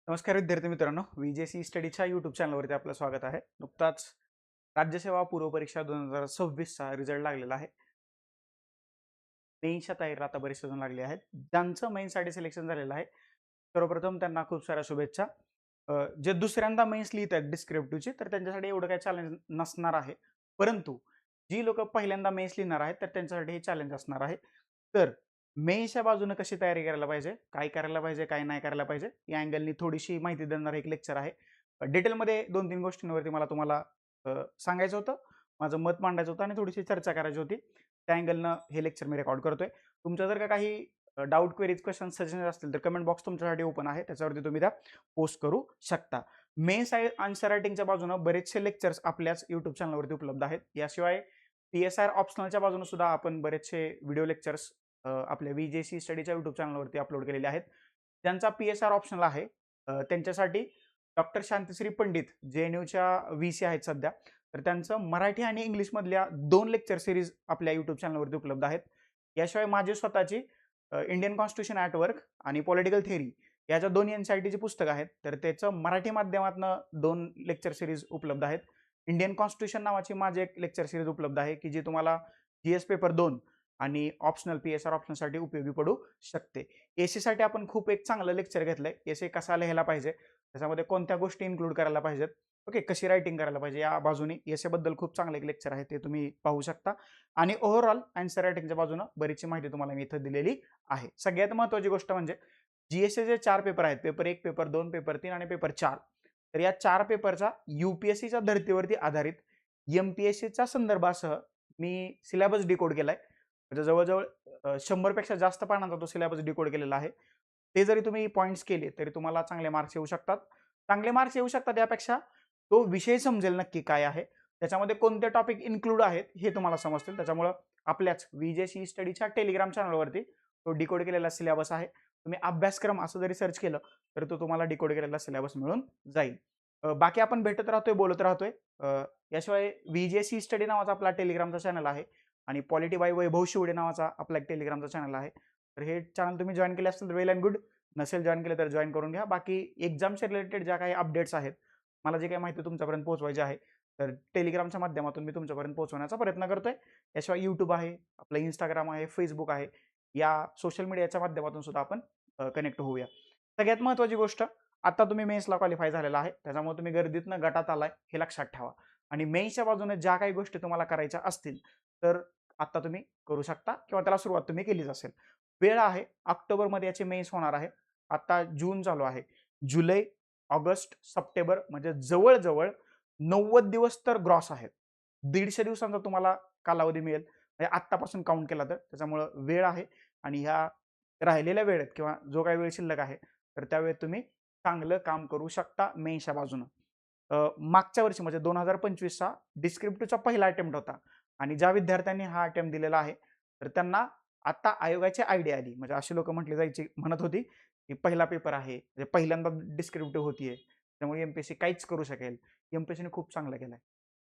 नमस्कार विद्यार्थी मित्रांनो, VJC स्टडीच्या यूट्यूब चॅनलवरती आपलं स्वागत आहे. नुकताच राज्यसेवा पूर्व परीक्षा 2026चा रिझल्ट लागलेला आहे. मेन्सच्या तयारीला आता बरेचसे जण लागले आहेत. ज्यांचं मेन्ससाठी सिलेक्शन झालेलं आहे, सर्वप्रथम त्यांना खूप साऱ्या शुभेच्छा. जे दुसऱ्यांदा मेन्स लिहित आहेत डिस्क्रिप्टिव्हची, तर त्यांच्यासाठी एवढं काही चॅलेंज नसणार आहे. परंतु जी लोकं पहिल्यांदा मेन्स लिहिणार आहेत, तर त्यांच्यासाठी हे चॅलेंज असणार आहे. तर मेन्सच्या बाजूने कशी तयारी करायला पाहिजे, काय करायला पाहिजे, काय नाही करायला पाहिजे, या अँगलनी थोडीशी माहिती देणारं एक लेक्चर आहे. डिटेलमध्ये 2-3 गोष्टींवरती मला तुम्हाला सांगायचं होतं. माझं मत मांडायचं होतं आणि थोडीशी चर्चा करायची होती. त्या अँगलनं हे लेक्चर मी रेकॉर्ड करतोय. तुमच्या जर का काही डाऊट, क्वेरीज, क्वेश्चन, सजेशन असतील तर कमेंट बॉक्स तुमच्यासाठी ओपन आहे. त्याच्यावरती तुम्ही त्या पोस्ट करू शकता. मेन्स आन्सर रायटिंगच्या बाजूनं बरेचसे लेक्चर्स आपल्याच यूट्यूब चॅनलवरती उपलब्ध आहेत. याशिवाय PSR ऑप्शनलच्या बाजूनं सुद्धा आपण बरेचसे व्हिडिओ लेक्चर्स आपल्या VJC स्टडीच्या यूट्यूब चॅनलवरती अपलोड केलेले आहेत. ज्यांचा PSR ऑप्शनल आहे त्यांच्यासाठी डॉक्टर शांतिश्री पंडित JNUच्या VC आहेत सध्या. तर त्यांचं मराठी आणि इंग्लिशमधल्या 2 लेक्चर सीरीज आपल्या यूट्यूब चॅनलवरती उपलब्ध आहेत. याशिवाय माझी स्वतःची इंडियन कॉन्स्टिट्यूशन ॲट वर्क आणि पॉलिटिकल थिअरी याच्या 2 NCERTची पुस्तकं आहेत. तर त्याचं मराठी माध्यमातनं 2 लेक्चर सीरीज उपलब्ध आहेत. इंडियन कॉन्स्टिट्यूशन नावाची माझी एक लेक्चर सीरीज उपलब्ध आहे, की जी तुम्हाला GS पेपर 2 आणि ऑप्शनल PSR ऑप्शनसाठी उपयोगी पडू शकते. एसीसाठी आपण खूप एक चांगलं लेक्चर घेतलंय. एसे कसा लिहायला पाहिजे, त्याच्यामध्ये कोणत्या गोष्टी इन्क्लूड करायला पाहिजेत, ओके, कशी रायटिंग करायला पाहिजे, या बाजूने एसेबद्दल खूप चांगलं एक लेक्चर आहे, ते तुम्ही पाहू शकता. आणि ओव्हरऑल आन्सर रायटिंगच्या बाजूनं बरीचशी माहिती तुम्हाला मी इथं दिलेली आहे. सगळ्यात महत्त्वाची गोष्ट म्हणजे GSचे 4 पेपर आहेत, पेपर 1, पेपर 2, पेपर 3 आणि पेपर 4. तर या 4 पेपरचा UPSCच्या धर्तीवरती आधारित MPSCच्या संदर्भासह मी सिलेबस डिकोड केलाय. म्हणजे जवळ-जवळ 100 पेक्षा जास्त पानांचा तो सिलेबस डिकोड केलेला आहे. ते जरी तुम्ही पॉइंट्स केले तरी तुम्हाला चांगले मार्क्स येऊ शकतात. चांगले मार्क्स येऊ शकतात यापेक्षा तो विषय समजेल नक्की काय आहे, त्याच्यामध्ये कोणते टॉपिक इन्क्लूड आहेत हे तुम्हाला समजतील. त्याच्यामुळं आपल्याच VJC स्टडीच्या टेलिग्राम चॅनलवरती तो डिकोड केलेला सिलेबस आहे. तुम्ही अभ्यासक्रम असं जरी सर्च केलं तर तो तुम्हाला डिकोड केलेला सिलेबस मिळून जाईल. बाकी आपण भेटत राहतोय, बोलत राहतोय. याशिवाय VJC स्टडी नावाचा आपला टेलिग्रामचा चॅनल आहे आणि पॉलिटी बाय वैभव शिवडे नावाचा आपला एक टेलिग्रामचा चॅनल आहे. तर हे चॅनल तुम्ही जॉईन केले असेल तर वेल अँड गुड. नसेल जॉईन केलं तर जॉईन करून घ्या. बाकी एक्झामच्या रिलेटेड ज्या काही अपडेट्स आहेत, मला जी काही माहिती तुमच्यापर्यंत पोहोचवायची आहे, तर टेलिग्रामच्या माध्यमातून मी तुमच्यापर्यंत पोहोचवण्याचा प्रयत्न करतोय. याशिवाय YouTube आहे, आपलं Instagram आहे, Facebook आहे. या सोशल मीडियाच्या माध्यमातून सुद्धा आपण कनेक्ट होऊया. सगळ्यात महत्त्वाची गोष्ट, आता तुम्ही मेन्सला क्वालिफाय झालेला आहे, त्याच्यामुळे तुम्ही गर्दीतनं गटात आलाय हे लक्षात ठेवा. आणि मेन्सच्या बाजूने ज्या काही गोष्टी तुम्हाला करायच्या असतील तर आता तुम्ही करू शकता किंवा त्याला सुरुवात तुम्ही केलीच असेल. वेळ आहे, ऑक्टोबरमध्ये याचे मेन्स होणार आहे. आता जून चालू आहे. जुलै, ऑगस्ट, सप्टेंबर म्हणजे जवळ-जवळ 90 दिवस तर ग्रॉस आहेत. 150 दिवसांचा तुम्हाला कालावधी मिळेल. म्हणजे आत्तापासून काउंट केला तर. त्याच्यामुळं वेळ आहे आणि ह्या राहिलेल्या वेळेत किंवा जो काही वेळ शिल्लक आहे, तर त्या वेळेत तुम्ही चांगलं काम करू शकता मेन्सच्या बाजूनं. मागच्या वर्षी म्हणजे 2025चा डिस्क्रिप्टिव्हचा पहिला अटेम्प्ट होता आणि ज्या विद्यार्थ्यांनी हा अटेम्प्ट दिलेला आहे, तर त्यांना आता आयोगाची आयडिया आली. म्हणजे अशी लोकं म्हणत होती, की पहिला पेपर आहे, म्हणजे पहिल्यांदा डिस्क्रिप्टिव्ह होतीये, त्यामुळे MPSC काहीच करू शकेल. MPSCने खूप चांगलं केलंय.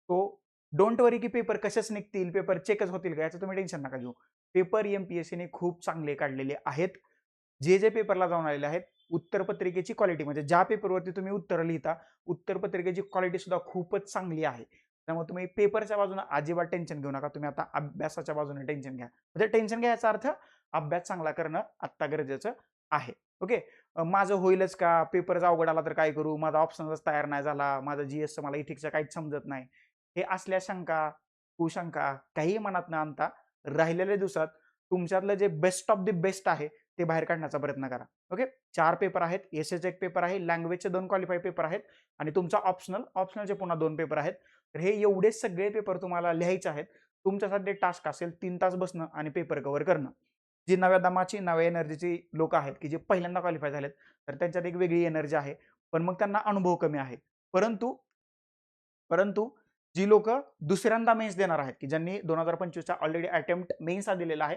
तो डोंट वरी की पेपर कसेच निघतील, पेपर चेकच होतील का, याचं तुम्ही टेन्शन नका घेऊ. पेपर MPSCने खूप चांगले काढलेले आहेत. जे पेपरला जाऊन आलेले आहेत, उत्तरपत्रिकेची क्वालिटी म्हणजे ज्या पेपरवरती तुम्ही उत्तरं लिहिता, उत्तरपत्रिकेची क्वालिटी सुद्धा खूपच चांगली आहे. त्यामुळे तुम्ही पेपरच्या बाजूने अजिबात टेन्शन घेऊ नका. तुम्ही आता अभ्यासाच्या बाजूने टेन्शन घ्या. म्हणजे टेन्शन घ्यायचा अर्थ अभ्यास चांगला करणं आत्ता गरजेचं आहे. ओके. माझं होईलच का? पेपरचा अवघड आला तर काय करू? माझा ऑप्शनच तयार नाही झाला. माझं GSचं मला इथिक्सचं काहीच समजत नाही. हे असल्या शंका, कुशंका काहीही मनात न आणता राहिलेल्या दिवसात तुमच्यातलं जे बेस्ट ऑफ द बेस्ट आहे ते बाहेर काढण्याचा प्रयत्न करा. ओके. 4 पेपर आहेत. एसेचे 1 पेपर आहे. लँग्वेजचे 2 क्वालिफाय पेपर आहेत आणि तुमचा ऑप्शनलचे पुन्हा 2 पेपर आहेत. तर हे एवढे सगळे पेपर तुम्हाला लिहायचे आहेत. तुमच्यासाठी टास्क असेल 3 तास बसणं आणि पेपर कव्हर करणं. जी नव्या दमाची, नव्या एनर्जीची लोकं आहेत, की जे पहिल्यांदा क्वालिफाय झालेत, तर त्यांच्यात एक वेगळी एनर्जी आहे. पण मग त्यांना अनुभव कमी आहे. परंतु परंतु जी लोकं दुसऱ्यांदा मेन्स देणार आहेत, की ज्यांनी 2025चा ऑलरेडी अटेम्प्ट मेन्सचा दिलेला आहे,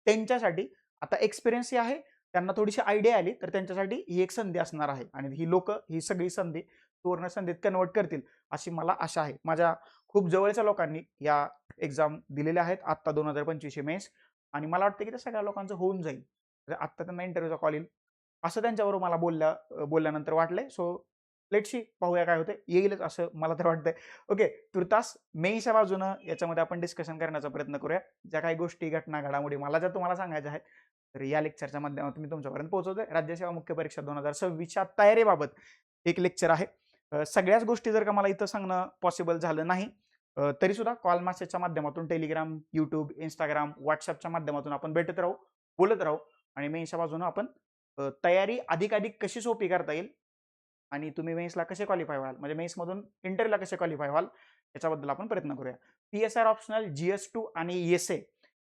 त्यांच्यासाठी आता एक्सपिरियन्स आहे, त्यांना थोडीशी आयडिया आली, तर त्यांच्यासाठी ही एक संधी असणार आहे आणि ही लोकं ही सगळी संधी सुवर्ण संधीत कन्व्हर्ट करतील, अशी मला आशा आहे. माझ्या खूप जवळच्या लोकांनी या एक्झाम दिलेल्या आहेत आत्ता 2025 मेन्स आणि मला वाटतं, की त्या सगळ्या लोकांचं होऊन जाईल. आत्ता त्यांना इंटरव्ह्यूचा कॉल येईल. असं त्यांच्याबरोबर मला बोलल्यानंतर वाटलंय. सो लेट्स सी, पाहूया काय होतंय. येईलच असं मला तर वाटतंय. ओके, तुर्तास मेईच्या बाजूनं याच्यामध्ये आपण डिस्कशन करण्याचा प्रयत्न करूया. ज्या काही गोष्टी, घटना, घडामोडी मला जर तुम्हाला सांगायच्या आहेत, तर या लेक्चरच्या माध्यमातून मी तुमच्यापर्यंत पोहोचवतोय. राज्यसेवा मुख्य परीक्षा 2026च्या तयारीबाबत एक लेक्चर आहे. सगळ्याच गोष्टी जर का मला इथं सांगणं पॉसिबल झालं नाही, तरी सुद्धा कॉल मेसेजच्या माध्यमातून टेलिग्राम, युट्यूब, इंस्टाग्राम, व्हॉट्सअपच्या माध्यमातून आपण भेटत राहू, बोलत राहू आणि मेन्सच्या बाजूनं आपण तयारी अधिकाधिक कशी सोपी करता येईल आणि तुम्ही मेन्सला कसे क्वालिफाय व्हाल, म्हणजे मेन्समधून इंटरव्ह्यूला कसे क्वालिफाय व्हाल, याच्याबद्दल आपण प्रयत्न करूया. PSR ऑप्शनल, GS2 आणि एसए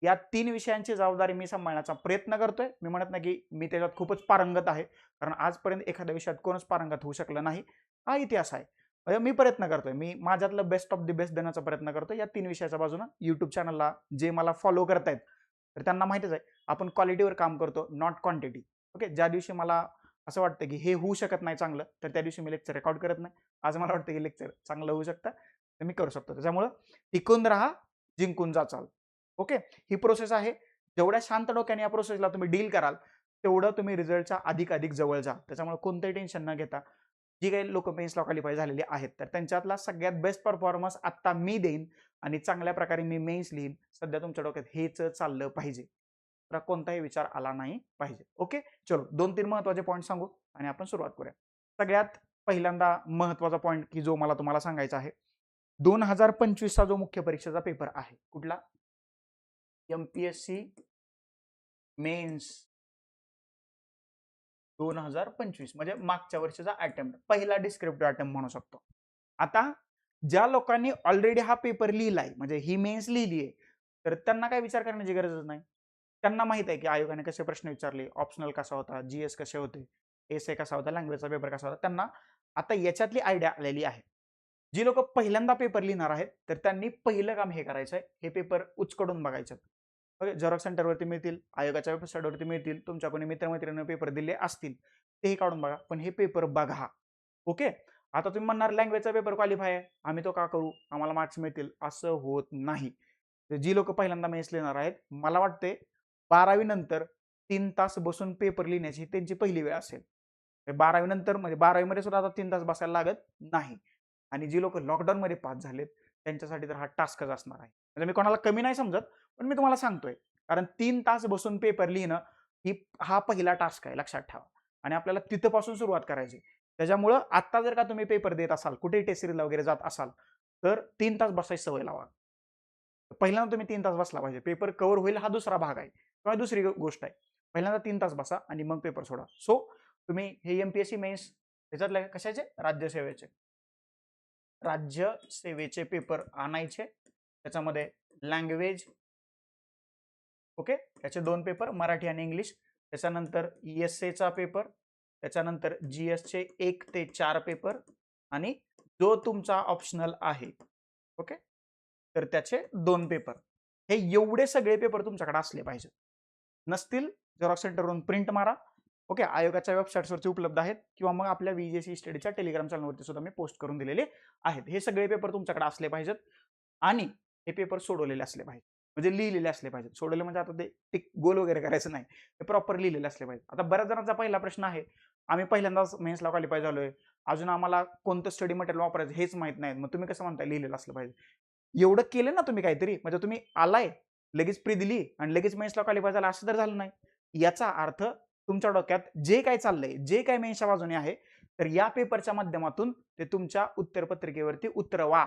या 3 विषयांची जबाबदारी मी सांभाळण्याचा प्रयत्न करतोय. मी म्हणत नाही की मी त्याच्यात खूपच पारंगत आहे, कारण आजपर्यंत एखाद्या विषयात कोणच पारंगत होऊ शकलं नाही. हा इतिहास आहे. म्हणजे मी प्रयत्न करतोय, मी माझ्यातलं बेस्ट ऑफ द बेस्ट देण्याचा प्रयत्न करतोय या 3 विषयाच्या बाजूनं. युट्यूब चॅनलला जे मला फॉलो करतायत तर त्यांना माहितीच आहे, आपण क्वालिटीवर काम करतो, नॉट क्वांटिटी. ओके, ज्या दिवशी मला असं वाटतं की हे होऊ शकत नाही चांगलं, तर त्या दिवशी मी लेक्चर रेकॉर्ड करत नाही. आज मला वाटतं की लेक्चर चांगलं होऊ शकतं, तर मी करू शकतो. त्याच्यामुळं टिकून राहा, जिंकून जाचाल. ओके, ही प्रोसेस आहे. जेवढ्या शांत डोक्याने या प्रोसेसला तुम्ही डील कराल, तेवढं तुम्ही रिझल्टच्या अधिक जवळ जा. त्याच्यामुळे कोणतंही टेन्शन न घेता, जी काही लोक मेन्सला क्वालिफाय झालेली आहेत, तर त्यांच्यातला सगळ्यात बेस्ट परफॉर्मन्स आता मी देईन आणि चांगल्या प्रकारे मी मेन्स लिहीन. सध्या तुमच्या डोक्यात हेच चाललं पाहिजे, तर कोणताही विचार आला नाही पाहिजे. ओके, चलो 2-3 महत्वाचे पॉईंट सांगू आणि आपण सुरुवात करूया. सगळ्यात पहिल्यांदा महत्वाचा पॉईंट की जो मला तुम्हाला सांगायचा आहे, 2025चा जो मुख्य परीक्षेचा पेपर आहे, कुठला? MPSC मेन्स 2025, म्हणजे मागच्या वर्षीचा अटेम्प्ट, पहिला डिस्क्रिप्टिव्ह अटेम्प्ट म्हणू शकतो. आता ज्या लोकांनी ऑलरेडी हा पेपर लिहिलाय, म्हणजे ही मेन्स लिहिली आहे, तर त्यांना काय विचार करण्याची गरजच नाही. त्यांना माहित आहे की आयोगाने कसे प्रश्न विचारले, ऑप्शनल कसा होता, GS कसे होते, एसए कसा होता, लँग्वेजचा पेपर कसा होता, त्यांना आता याच्यातली आयडिया आलेली आहे. जी लोक पहिल्यांदा पेपर लिहिणार आहेत, तर त्यांनी पहिलं काम हे करायचं आहे, हे पेपर उचकडून बघायचे. ओके, झेरॉक्स सेंटरवरती मिळतील, आयोगाच्या वेबसाईटवरती मिळतील, तुमच्या कोणी मित्रमैत्रिणींनी पेपर दिले असतील तेही काढून बघा, पण हे पेपर बघा. ओके, आता तुम्ही म्हणणार लँग्वेजचा पेपर क्वालिफाय आहे, आम्ही तो का करू, आम्हाला मार्क्स मिळतील, असं होत नाही. जी लोक पहिल्यांदा मेन्स लिहिणार आहेत, मला वाटते 12वी नंतर 3 तास बसून पेपर लिहिण्याची त्यांची पहिली वेळ असेल. 12वी नंतर, म्हणजे 12वी मध्ये सुद्धा आता 3 तास बसायला लागत नाही. आणि जी लोक लॉकडाऊन मध्ये पास झालेत, त्यांच्यासाठी तर हा टास्कच असणार आहे. म्हणजे मी कोणाला कमी नाही समजत, पण मी तुम्हाला सांगतोय, कारण 3 तास बसून पेपर लिहिणं हा पहिला टास्क आहे, लक्षात ठेवा. आणि आपल्याला तिथपासून सुरुवात करायची. त्याच्यामुळं आता जर का तुम्ही पेपर देत असाल, कुठेही टेस्ट सिरीजला वगैरे जात असाल, तर 3 तास बसायची सवय लावा. पहिल्यांदा तुम्ही 3 तास बसला पाहिजे. पेपर कव्हर होईल हा दुसरा भाग आहे किंवा दुसरी गोष्ट आहे. पहिल्यांदा 3 तास बसा आणि मग पेपर सोडा. सो तुम्ही हे MPSC मेन्स त्याच्यातले कशाचे, राज्यसेवेचे पेपर आणायचे. त्याच्यामध्ये लँग्वेज, ओके, याचे 2 पेपर, मराठी आणि इंग्लिश. त्याच्यानंतर एसएचा पेपर, त्याच्यानंतर GSचे 1 ते 4 पेपर आणि जो तुमचा ऑप्शनल आहे, ओके, तर त्याचे 2 पेपर. हे एवढे सगळे पेपर तुमच्याकडे असले पाहिजेत. नसतील, झेरॉक्स सेंटरवरून प्रिंट मारा. ओके, आयोगाच्या वेबसाईट्सवरती उपलब्ध आहेत किंवा मग आपल्या VJC स्टडीच्या टेलिग्राम चॅनलवरती सुद्धा मी पोस्ट करून दिलेले आहेत. हे सगळे पेपर तुमच्याकडे असले पाहिजेत आणि हे पेपर सोडवलेले असले पाहिजेत, म्हणजे लिहिलेले असले पाहिजेत. सोडवले म्हणजे आता ते गोल वगैरे करायचं नाही, ते प्रॉपर लिहिलेले असले पाहिजे. आता बऱ्याच जणांचा पहिला प्रश्न आहे, आम्ही पहिल्यांदाच मेन्सला क्वालिफाय झालोय, अजून आम्हाला कोणतं स्टडी मटेरियल वापरायचं हेच माहित नाही, मग तुम्ही कसं म्हणताय लिहिलेलं असलं पाहिजे? एवढं केलं ना तुम्ही काहीतरी, म्हणजे तुम्ही आलाय, लगेच प्री दिली आणि लगेच मेन्सला क्वालिफाय झाला, असं तर झालं नाही. याचा अर्थ तुमच्या डोक्यात जे काय चाललंय, जे काय मेन्सच्या बाजूने आहे, तर या पेपरच्या माध्यमातून ते तुमच्या उत्तरपत्रिकेवरती उतरवा.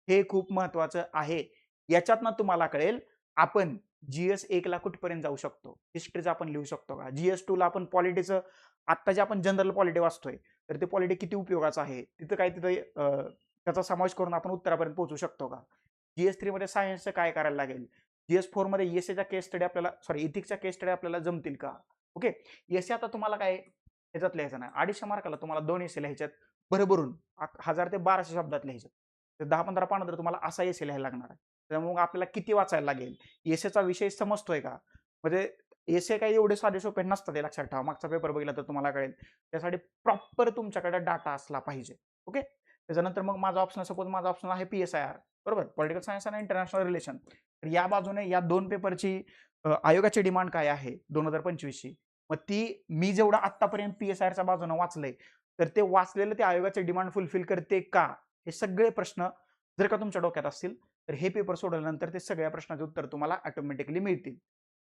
हे खूप महत्वाचं आहे. याच्यातनं तुम्हाला कळेल आपण GS1 ला कुठपर्यंत जाऊ शकतो, हिस्ट्रीचं आपण लिहू शकतो का, GS2 ला आपण पॉलिटीचं, आता जे आपण जनरल पॉलिटी वाचतोय, तर ते पॉलिटी किती उपयोगाचं आहे, तिथं काय त्याचा समावेश करून आपण उत्तरापर्यंत पोहोचू शकतो का. GS3 मध्ये सायन्सचं काय करायला लागेल, GS4 मध्ये एसएच्या केस स्टडी आपल्याला, इथिक्सच्या केस स्टडी आपल्याला जमतील का. ओके, एसए आता तुम्हाला काय ह्याच्यात लिहायचं नाही, 250 मार्काला तुम्हाला 2 एसे लिहायच्यात भरभरून, 1000 ते 1200 शब्दात लिहायच्यात, तर 10-15 पानं तर तुम्हाला असा एसे लिहायला लागणार आहे. त्यामुळे मग आपल्याला किती वाचायला लागेल, एसेचा विषय समजतोय का, म्हणजे एसे काही एवढे साधे सोपे नसतात, हे लक्षात ठेवा. मागचा पेपर बघितला तर तुम्हाला कळेल. त्यासाठी प्रॉपर तुमच्याकडे डाटा असला पाहिजे. ओके, त्याच्यानंतर मग माझा ऑप्शनल, सपोज माझा ऑप्शनल आहे PSIR, बरोबर, पॉलिटिकल सायन्स आणि इंटरनॅशनल रिलेशन. तर या बाजूने या 2 पेपरची आयोगाची डिमांड काय आहे 2025 ची, मग ती मी जेवढं आतापर्यंत PSIRच्या बाजूने वाचलंय, तर ते वाचलेलं ते आयोगाचे डिमांड फुलफिल करते का? हे सगळे प्रश्न जर का तुमच्या डोक्यात असतील, तर हे पेपर सोडवल्यानंतर ते सगळ्या प्रश्नाचे उत्तर तुम्हाला ऑटोमॅटिकली मिळतील.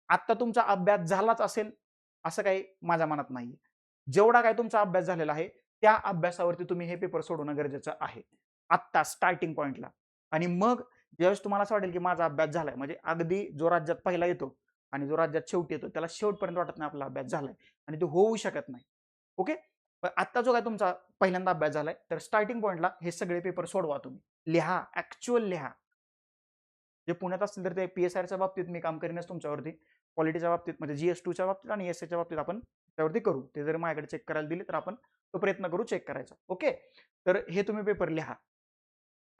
आत्ता तुमचा अभ्यास झालाच असेल, असं काही माझ्या मनात नाहीये. जेवढा काही तुमचा अभ्यास झालेला आहे, त्या अभ्यासावरती तुम्ही हे पेपर सोडवणं गरजेचं आहे. आत्ता स्टार्टिंग पॉइंटला. आणि मग ज्यावेळेस तुम्हाला असं वाटेल, की माझा अभ्यास झालाय, म्हणजे अगदी जो राज्यात पहिला येतो आणि जो राज्यात शेवटी येतो, त्याला शेवटपर्यंत वाटत नाही आपला अभ्यास झालाय आणि तो होऊ शकत नाही. ओके? पण आत्ता जो काय तुमचा पहिल्यांदा अभ्यास झालाय, तर स्टार्टिंग पॉइंटला हे सगळे पेपर सोडवा तुम्ही. लिहा, ऍक्च्युअल लिहा. जे पुण्यात असतील तर ते PSIRच्या बाबतीत मी काम करीनच तुमच्यावरती. क्वालिटीच्या बाबतीत म्हणजे GS2च्या बाबतीत आणि SAच्या बाबतीत आपण त्यावरती करू. ते जर माझ्याकडे चेक करायला दिले तर आपण तो प्रयत्न करू चेक करायचा. ओके? तर हे तुम्ही पेपर लिहा.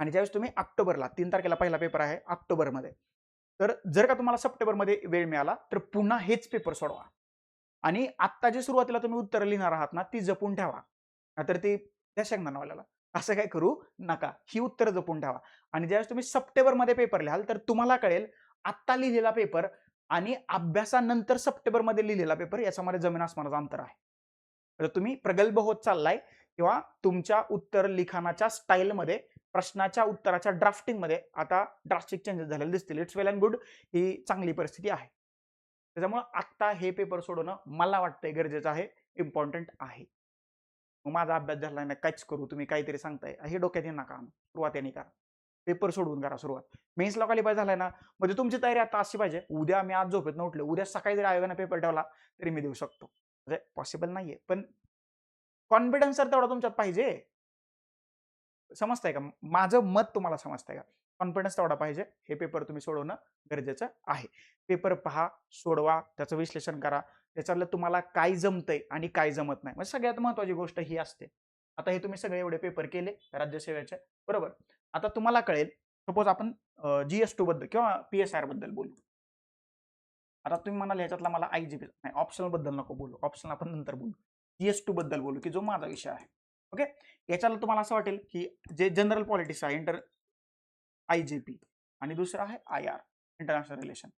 आणि ज्यावेळेस तुम्ही ऑक्टोबरला 3 तारखेला पहिला पेपर आहे ऑक्टोबरमध्ये. तर जर का तुम्हाला सप्टेंबरमध्ये वेळ मिळाला तर पुन्हा हेच पेपर सोडवा. आणि आत्ता जे सुरुवातीला तुम्ही उत्तरं लिहिणार आहात ना, ती जपून ठेवा. नाहीतर ती त्या शेंगदाणावाल्याला. असं काय करू नका. ही उत्तरं जपून ठेवा. आणि ज्यावेळेस तुम्ही सप्टेंबरमध्ये पेपर लिहाल, तर तुम्हाला कळेल आत्ता लिहिलेला पेपर आणि अभ्यासानंतर सप्टेंबरमध्ये लिहिलेला पेपर याच्यामध्ये जमीन आसमानाचं अंतर आहे. तर तुम्ही प्रगल्भ होत चाललाय किंवा तुमच्या उत्तर लिखाणाच्या स्टाईलमध्ये, प्रश्नाच्या उत्तराच्या ड्राफ्टिंगमध्ये आता ड्रास्टिक चेंजेस झालेले दिसतील. It's well and good. ही चांगली परिस्थिती आहे. त्याच्यामुळे आत्ता हे पेपर सोडवणं मला वाटतंय गरजेचं आहे, इम्पॉर्टंट आहे. मग माझा अभ्यास झाला नाही, काहीच करू, तुम्ही काहीतरी सांगताय, हे डोक्यात येऊ नका. सुरुवात यांनी करा. पेपर सोडवून करा सुरुवात. मेन्सला क्वालिफाय झालाय ना, म्हणजे तुमची तयारी आता अशी पाहिजे, उद्या मी आज झोपेतनं उठलो, उद्या सकाळी जरी आयोगाने पेपर ठेवला तरी मी देऊ शकतो. म्हणजे पॉसिबल नाहीये, पण कॉन्फिडन्स तर तेवढा तुमच्यात पाहिजे. समजतंय का? माझं मत तुम्हाला समजतंय का? कॉन्फिडन्स तेवढा पाहिजे. हे पेपर तुम्ही सोडवणं गरजेचं आहे. पेपर पहा, सोडवा, त्याचं विश्लेषण करा. त्याच्यातलं तुम्हाला काय जमतंय आणि काय जमत नाही. म्हणजे सगळ्यात महत्त्वाची गोष्ट ही असते. आता हे तुम्ही सगळे एवढे पेपर केले राज्यसेवेचे, बरोबर? आता तुम्हाला कळेल, सपोज आपण GS2 बद्दल किंवा PSIR बद्दल बोलू. आता तुम्ही म्हणाल ह्याच्यातला मला IGP नाही, ऑप्शनल बद्दल नको बोलू. ऑप्शनल आपण नंतर बोलू. GS2 बद्दल बोलू, की जो माझा विषय आहे. ओके? याच्याला तुम्हाला असं वाटेल, की जे जनरल पॉलिटिक्स आहे, IGP आणि दुसरं आहे IR, इंटरनॅशनल रिलेशन.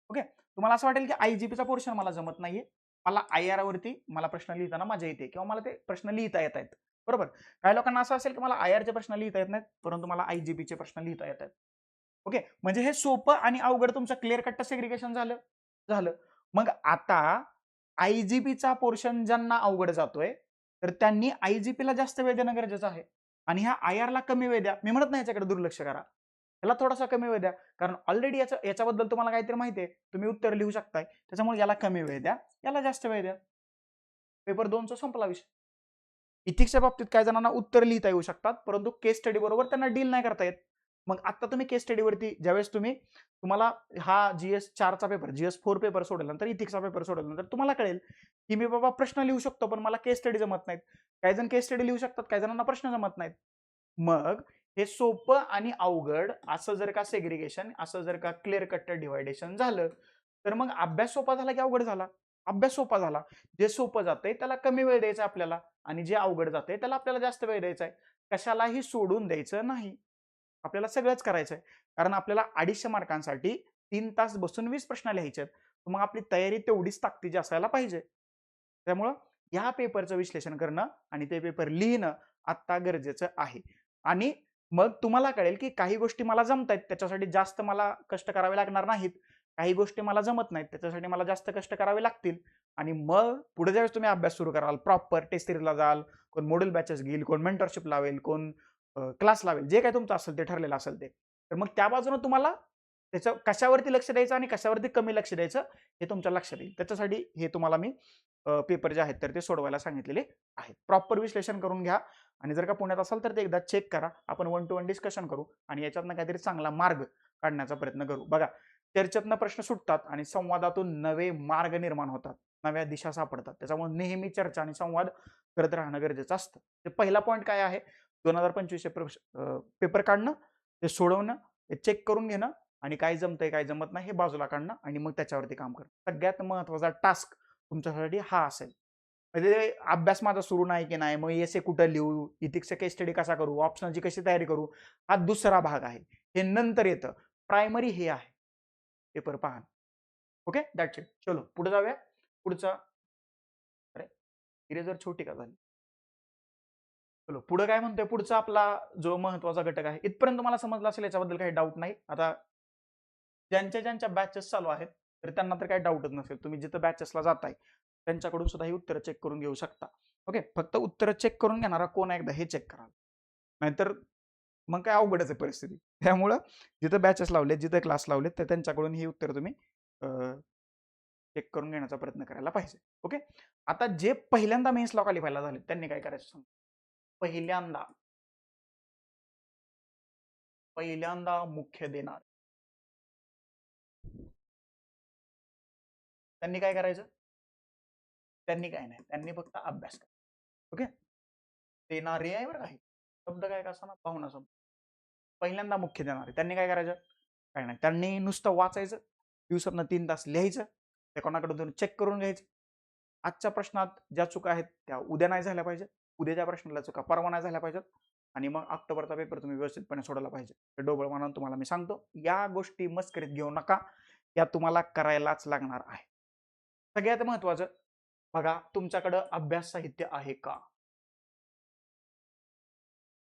ओके? तुम्हाला असं वाटेल, की IGPचा पोर्शन मला जमत नाहीये. मला IR वरती मला प्रश्न लिहिताना मजा येते किंवा मला ते प्रश्न लिहिता येत आहेत. बरोबर? काही लोकांना असं असेल, की मला IRचे प्रश्न लिहिता येत नाहीत, परंतु मला IGPचे प्रश्न लिहिता येत आहेत. ओके? म्हणजे हे सोपं आणि अवघड तुमचं क्लिअर कट सेग्रिगेशन झालं. झालं. मग आता IGPचा पोर्शन ज्यांना अवघड जातोय, तर त्यांनी IGPला जास्त वेळ देणं गरजेचं आहे. आणि ह्या IRला कमी वेळ द्या. मी म्हणत नाही याच्याकडे दुर्लक्ष करा. याला थोडासा कमी वेळ द्या. कारण ऑलरेडी याच्याबद्दल तुम्हाला काहीतरी माहिती आहे. तुम्ही उत्तर लिहू शकताय. त्याच्यामुळे याला कमी वेळ द्या, याला जास्त वेळ द्या. पेपर 2चा संपला विषय. इथिक्सच्या बाबतीत काही जणांना उत्तर लिहिता येऊ शकतात, परंतु केस स्टडी बरोबर त्यांना डील नाही करता येत. मग आता तुम्ही केस स्टडीवरती ज्यावेळेस तुम्हाला हा GS4चा पेपर, GS4 पेपर सोडल्यानंतर इथिक्सचा पेपर सोडल्यानंतर तुम्हाला कळेल, की मी बाबा प्रश्न लिहू शकतो, पण मला केस स्टडी जमत नाहीत. काही जण केस स्टडी लिहू शकतात, काही जणांना प्रश्न जमत नाहीत. मग हे सोपं आणि अवघड असं जर का सेग्रिगेशन, असं जर का क्लिअर कट डिव्हायडेशन झालं, तर मग अभ्यास सोपा झाला की अवघड झाला? अभ्यास सोपा झाला. जे सोपं जातंय त्याला कमी वेळ द्यायचा आपल्याला आणि जे अवघड जातंय त्याला आपल्याला जास्त वेळ द्यायचा आहे. कशालाही सोडून द्यायचं नाही. आपल्याला सगळंच करायचंय. कारण आपल्याला 250 मार्कांसाठी 3 तास बसून 20 प्रश्न लिहायचे आहेत. मग आपली तयारी तेवढीच ताकदीची असायला पाहिजे. त्यामुळं या पेपरचं विश्लेषण करणं आणि ते पेपर लिहिणं आत्ता गरजेचं आहे. आणि मग तुम्हाला कळेल, की काही गोष्टी मला जमतायत, त्याच्यासाठी जास्त मला कष्ट करावे लागणार नाहीत. काही गोष्टी मला जमत नाहीत, त्याच्यासाठी मला जास्त कष्ट करावे लागतील. आणि मग पुढे ज्यावेळेस तुम्ही अभ्यास सुरू कराल, प्रॉपर टेस्ट सिरीजला जाल, कोण मॉड्यूल बॅचेस घेईल, कोण मेंटरशिप लावेल, कोण क्लास लावेल, जे काही तुमचं असेल ते ठरलेलं असेल ते. तर मग त्या बाजूने तुम्हाला त्याचं कशावरती लक्ष द्यायचं आणि कशावरती कमी लक्ष द्यायचं हे तुमच्या लक्षात येईल. त्याच्यासाठी हे तुम्हाला मी पेपर जे आहेत तर ते सोडवायला सांगितलेले आहेत. प्रॉपर विश्लेषण करून घ्या आणि जर का पुण्यात असाल तर ते एकदा चेक करा. आपण 1 to 1 डिस्कशन करू आणि याच्यातनं काहीतरी चांगला मार्ग काढण्याचा प्रयत्न करू. बघा, चर्चेतनं प्रश्न सुटतात आणि संवादातून नवे मार्ग निर्माण होतात, नव्या दिशा सापडतात. त्याच्यामुळे नेहमी चर्चा आणि संवाद करत राहणं गरजेचं असतं. ते पहिला पॉईंट काय आहे, 2025 पेपर काढणं, ते सोडवणं, ते चेक करून घेणं आणि काय जमतंय काय जमत नाही हे बाजूला काढणं आणि मग त्याच्यावरती काम करणं. सगळ्यात महत्त्वाचा टास्क तुमच्यासाठी हा असेल. म्हणजे अभ्यास माझा सुरू नाही की नाही, मग एसे कुठं लिहू, इथिक्सचा केस स्टडी कसा करू, ऑप्शनलची कशी तयारी करू, हा दुसरा भाग आहे. हे नंतर येतं. प्रायमरी हे आहे, पेपर पहा. Okay, that's it. चलो पुढे जाऊया. पुढचा इरेजर छोटी का झाली? चलो पुढे काय म्हणतोय, पुढचा आपला जो महत्वाचा घटक आहे, इथपर्यंत तुम्हाला समजलं असेल, याच्याबद्दल काही डाऊट नाही. आता ज्यांच्या बॅचेस चालू आहेत तर त्यांना तर काही डाऊटच नसेल. तुम्ही जिथं बॅचेसला जाताय त्यांच्याकडून सुद्धा ही उत्तरं चेक करून घेऊ शकता. ओके, फक्त उत्तरं चेक करून घेणारा कोण आहे एकदा हे चेक करा, नाहीतर मग काय अवघडच आहे परिस्थिती. त्यामुळं जिथं बॅचेस लावले, जिथं क्लास लावले, तर त्यांच्याकडून ही उत्तरं तुम्ही चेक करून घेण्याचा प्रयत्न करायला पाहिजे. ओके, आता जे पहिल्यांदा मेन्सला क्वालिफायला झाले त्यांनी काय करायचं सांग. पहिल्यांदा मुख्य देणार त्यांनी काय करायचं? त्यांनी काय नाही, त्यांनी फक्त अभ्यास करायचा. ओके, देणारे आहे बरं आहे शब्द काय कसा ना पाहुणा शब्द. पहिल्यांदा मुख्य देणारे त्यांनी काय करायचं? काय नाही, त्यांनी नुसतं वाचायचं, दिवसातनं 3 तास लिहायचं, ते कोणाकडून चेक करून घ्यायचं. आजच्या प्रश्नात ज्या चुका आहेत त्या उद्या नाही झाल्या पाहिजे, उद्याच्या प्रश्नाला चुका परवा नाही झाल्या पाहिजेत, आणि मग ऑक्टोबरचा पेपर तुम्ही व्यवस्थितपणे सोडवला पाहिजे. हे डोबळ म्हणून तुम्हाला मी सांगतो, या गोष्टी मस्करीत घेऊ नका, या तुम्हाला करायलाच लागणार आहे. सगळ्यात महत्वाचं बघा, तुमच्याकडं अभ्यास साहित्य आहे का?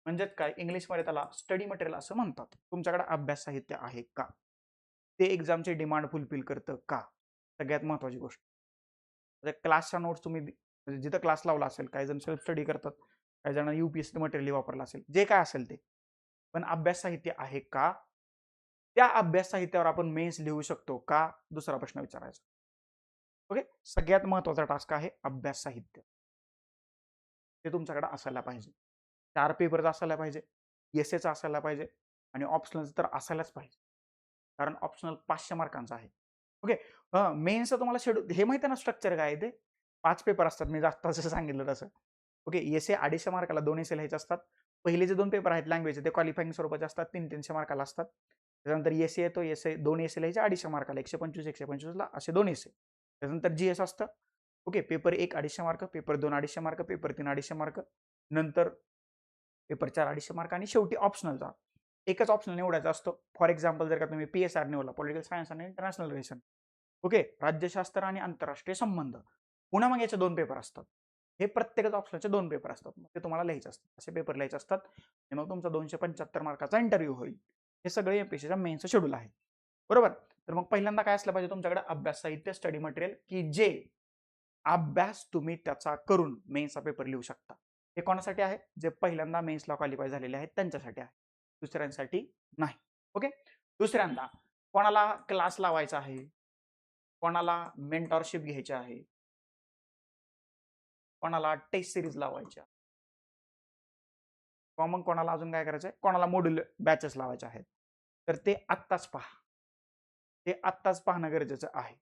म्हणजेच काय, इंग्लिशमध्ये त्याला स्टडी मटेरियल असं म्हणतात. तुमच्याकडे अभ्यास साहित्य आहे का? ते एक्झामचे डिमांड फुलफिल करतं का? सगळ्यात महत्वाची गोष्ट. क्लासच्या नोट्स तुम्ही जिथं क्लास लावला असेल, काही जण सेल्फ स्टडी करतात, काही जण UPSC मटेरियल वापरलं असेल, जे काय असेल ते, पण अभ्यास साहित्य आहे का? त्या अभ्यास साहित्यावर आपण मेन्स लिहू शकतो का? दुसरा प्रश्न विचारायचा. ओके, सगळ्यात महत्वाचा टास्क आहे अभ्यास साहित्य. ते तुमच्याकडे असायला पाहिजे. 4 पेपरचा असायला पाहिजे, एसएचा असायला पाहिजे, आणि ऑप्शनलचं तर असायलाच पाहिजे, कारण ऑप्शनल 500 मार्कांचा आहे. ओके, मेन्सचं तुम्हाला शेड्यूल हे माहिती आहे ना, स्ट्रक्चर काय आहे ते? 5 पेपर असतात, मी जास्त जसं सांगितलं तसं. ओके, एसए 250 मार्काला 2 एसे लिहायचे असतात. पहिले जे 2 पेपर आहेत लँग्वेजचे ते क्वालिफाईंग स्वरूपाचे असतात, 300-300 मार्काला असतात. त्यानंतर एसए येतो, एसए 2 एसे लिहायचे 250 मार्काला, 125-125ला असे 2 एसे. त्यानंतर जीएस असतं. Okay, paper 1 250 mark, paper 2 250 mark, paper 3 250 mark, नंतर पेपर 4 250 मार्क, आणि शेवटी ऑप्शनलचा एकच ऑप्शनल निवडायचा असतो. फॉर एक्झाम्पल जर का तुम्ही PSR निवडला, पॉलिटिकल सायन्स आणि इंटरनॅशनल रिलेशन, ओके, राज्यशास्त्र आणि आंतरराष्ट्रीय संबंध, पुन्हा मग याचे 2 पेपर असतात. हे प्रत्येकच ऑप्शनचे 2 पेपर असतात, ते तुम्हाला लिहायचे असतात. असे पेपर लिहायचे असतात, आणि मग तुमचा 275 मार्काचा इंटरव्ह्यू होईल. हे सगळे एमपीएससीच्या मेन्सचं शेड्यूल आहे, बरोबर. तर मग पहिल्यांदा काय असलं पाहिजे तुमच्याकडे? अभ्यास साहित्य, स्टडी मटेरियल, की जे अभ्यास तुम्ही त्याचा करून मेन्सचा पेपर लिहू शकता. हे कोणासाठी आहे? जे पहिल्यांदा मेन्सला क्वालिफाय झालेले आहेत त्यांच्यासाठी आहे, दुसऱ्यांसाठी नाही. ओके, दुसऱ्यांदा कोणाला क्लास लावायचा आहे, कोणाला मेंटॉरशिप घ्यायची आहे, कोणाला टेस्ट सिरीज लावायच्या, किंवा मग कोणाला अजून काय करायचंय, कोणाला मॉड्यूल बॅचेस लावायचे आहेत, तर ते आत्ताच पहा. ते आत्ताच पाहणं गरजेचं आहे.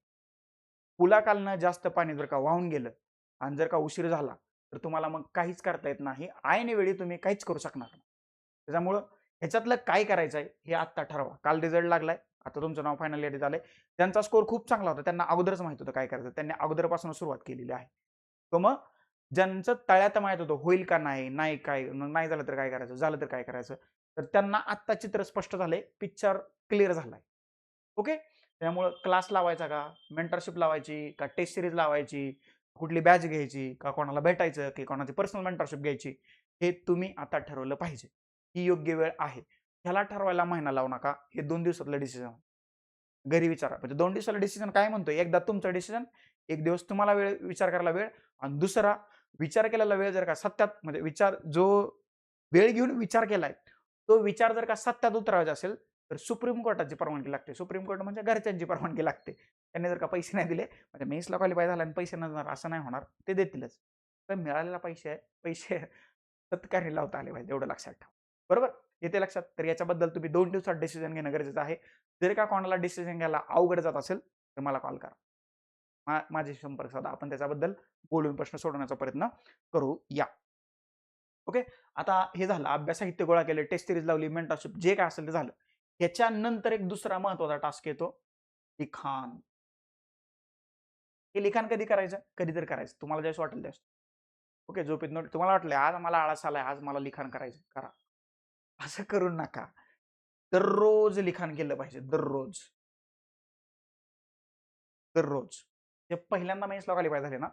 पुलाखालनं जास्त पाणी जर का वाहून गेलं आणि जर का उशीर झाला तर तुम्हाला मग काहीच करता येत नाही, ऐन वेळी तुम्ही काहीच करू शकणार नाही. त्याच्यामुळं ह्याच्यातलं काय करायचं आहे हे आत्ता ठरवा. काल रिझल्ट लागलाय, आता तुमचं नाव फायनल इयरला झालंय. त्यांचा स्कोर खूप चांगला होता, त्यांना अगोदरच माहित होतं काय करायचं, त्यांनी अगोदरपासून सुरुवात केलेली आहे. तर मग ज्यांचं तळ्यात माहित होतं होईल का नाही, नाही काय नाही झालं तर काय करायचं, झालं तर काय करायचं, तर त्यांना आत्ता चित्र स्पष्ट झालंय, पिक्चर क्लिअर झालाय. ओके, त्यामुळं क्लास लावायचा का, मेंटरशिप लावायची का, टेस्ट सिरीज लावायची, कुठली बॅच घ्यायची का, कोणाला भेटायचं की कोणाची पर्सनल मेंटरशिप घ्यायची, हे तुम्ही आता ठरवलं पाहिजे. ही योग्य वेळ आहे. ह्याला ठरवायला महिना लावू नका, हे 2 दिवसातलं डिसिजन. घरी विचारा, म्हणजे 2 दिवसाला डिसिजन काय म्हणतोय, एकदा तुमचं डिसिजन, 1 दिवस तुम्हाला वेळ, विचार करायला वेळ, आणि दुसरा विचार केलेला वेळ जर का सत्यात, म्हणजे विचार जो वेळ घेऊन विचार केलाय तो विचार जर का सत्यात उतरायचा असेल तर सुप्रीम कोर्टाची परवानगी लागते. सुप्रीम कोर्ट म्हणजे घरच्यांची परवानगी लागते. त्यांनी जर का पैसे नाही दिले, म्हणजे मेन्सला क्वालिफाय झाला आणि पैसे नसणार असं नाही होणार, ते देतीलच. तर मिळालेला पैसे सत्कारणी लावता आले पाहिजे, एवढं लक्षात ठेवा, बरोबर. येते लक्षात. तर याच्याबद्दल तुम्ही 2 दिवसात डिसिजन घेणं गरजेचं आहे. जर का कोणाला डिसिजन घ्यायला अवघड जात असेल तर मला कॉल करा, माझे संपर्क साधा, आपण त्याच्याबद्दल बोलून प्रश्न सोडवण्याचा प्रयत्न करू या. ओके, आता हे झालं, अभ्यास साहित्य गोळा केले, टेस्ट सिरीज लावली, मेंटरशिप, जे काय असेल ते झालं. ह्याच्यानंतर एक दुसरा महत्वाचा टास्क येतो, लिखाण. हे लिखाण कधी करायचं? कधीतरी करायचं, तुम्हाला ज्यावेळेस वाटेल त्यावेळेस. ओके, झोपेत नोट, तुम्हाला वाटलं आज मला आळस आलाय, आज मला लिखाण करायचं, करा. असं करू नका. दररोज लिखाण केलं पाहिजे, दररोज. दररोज. ते पहिल्यांदा मेन्सला क्वालिफाय झाले ना,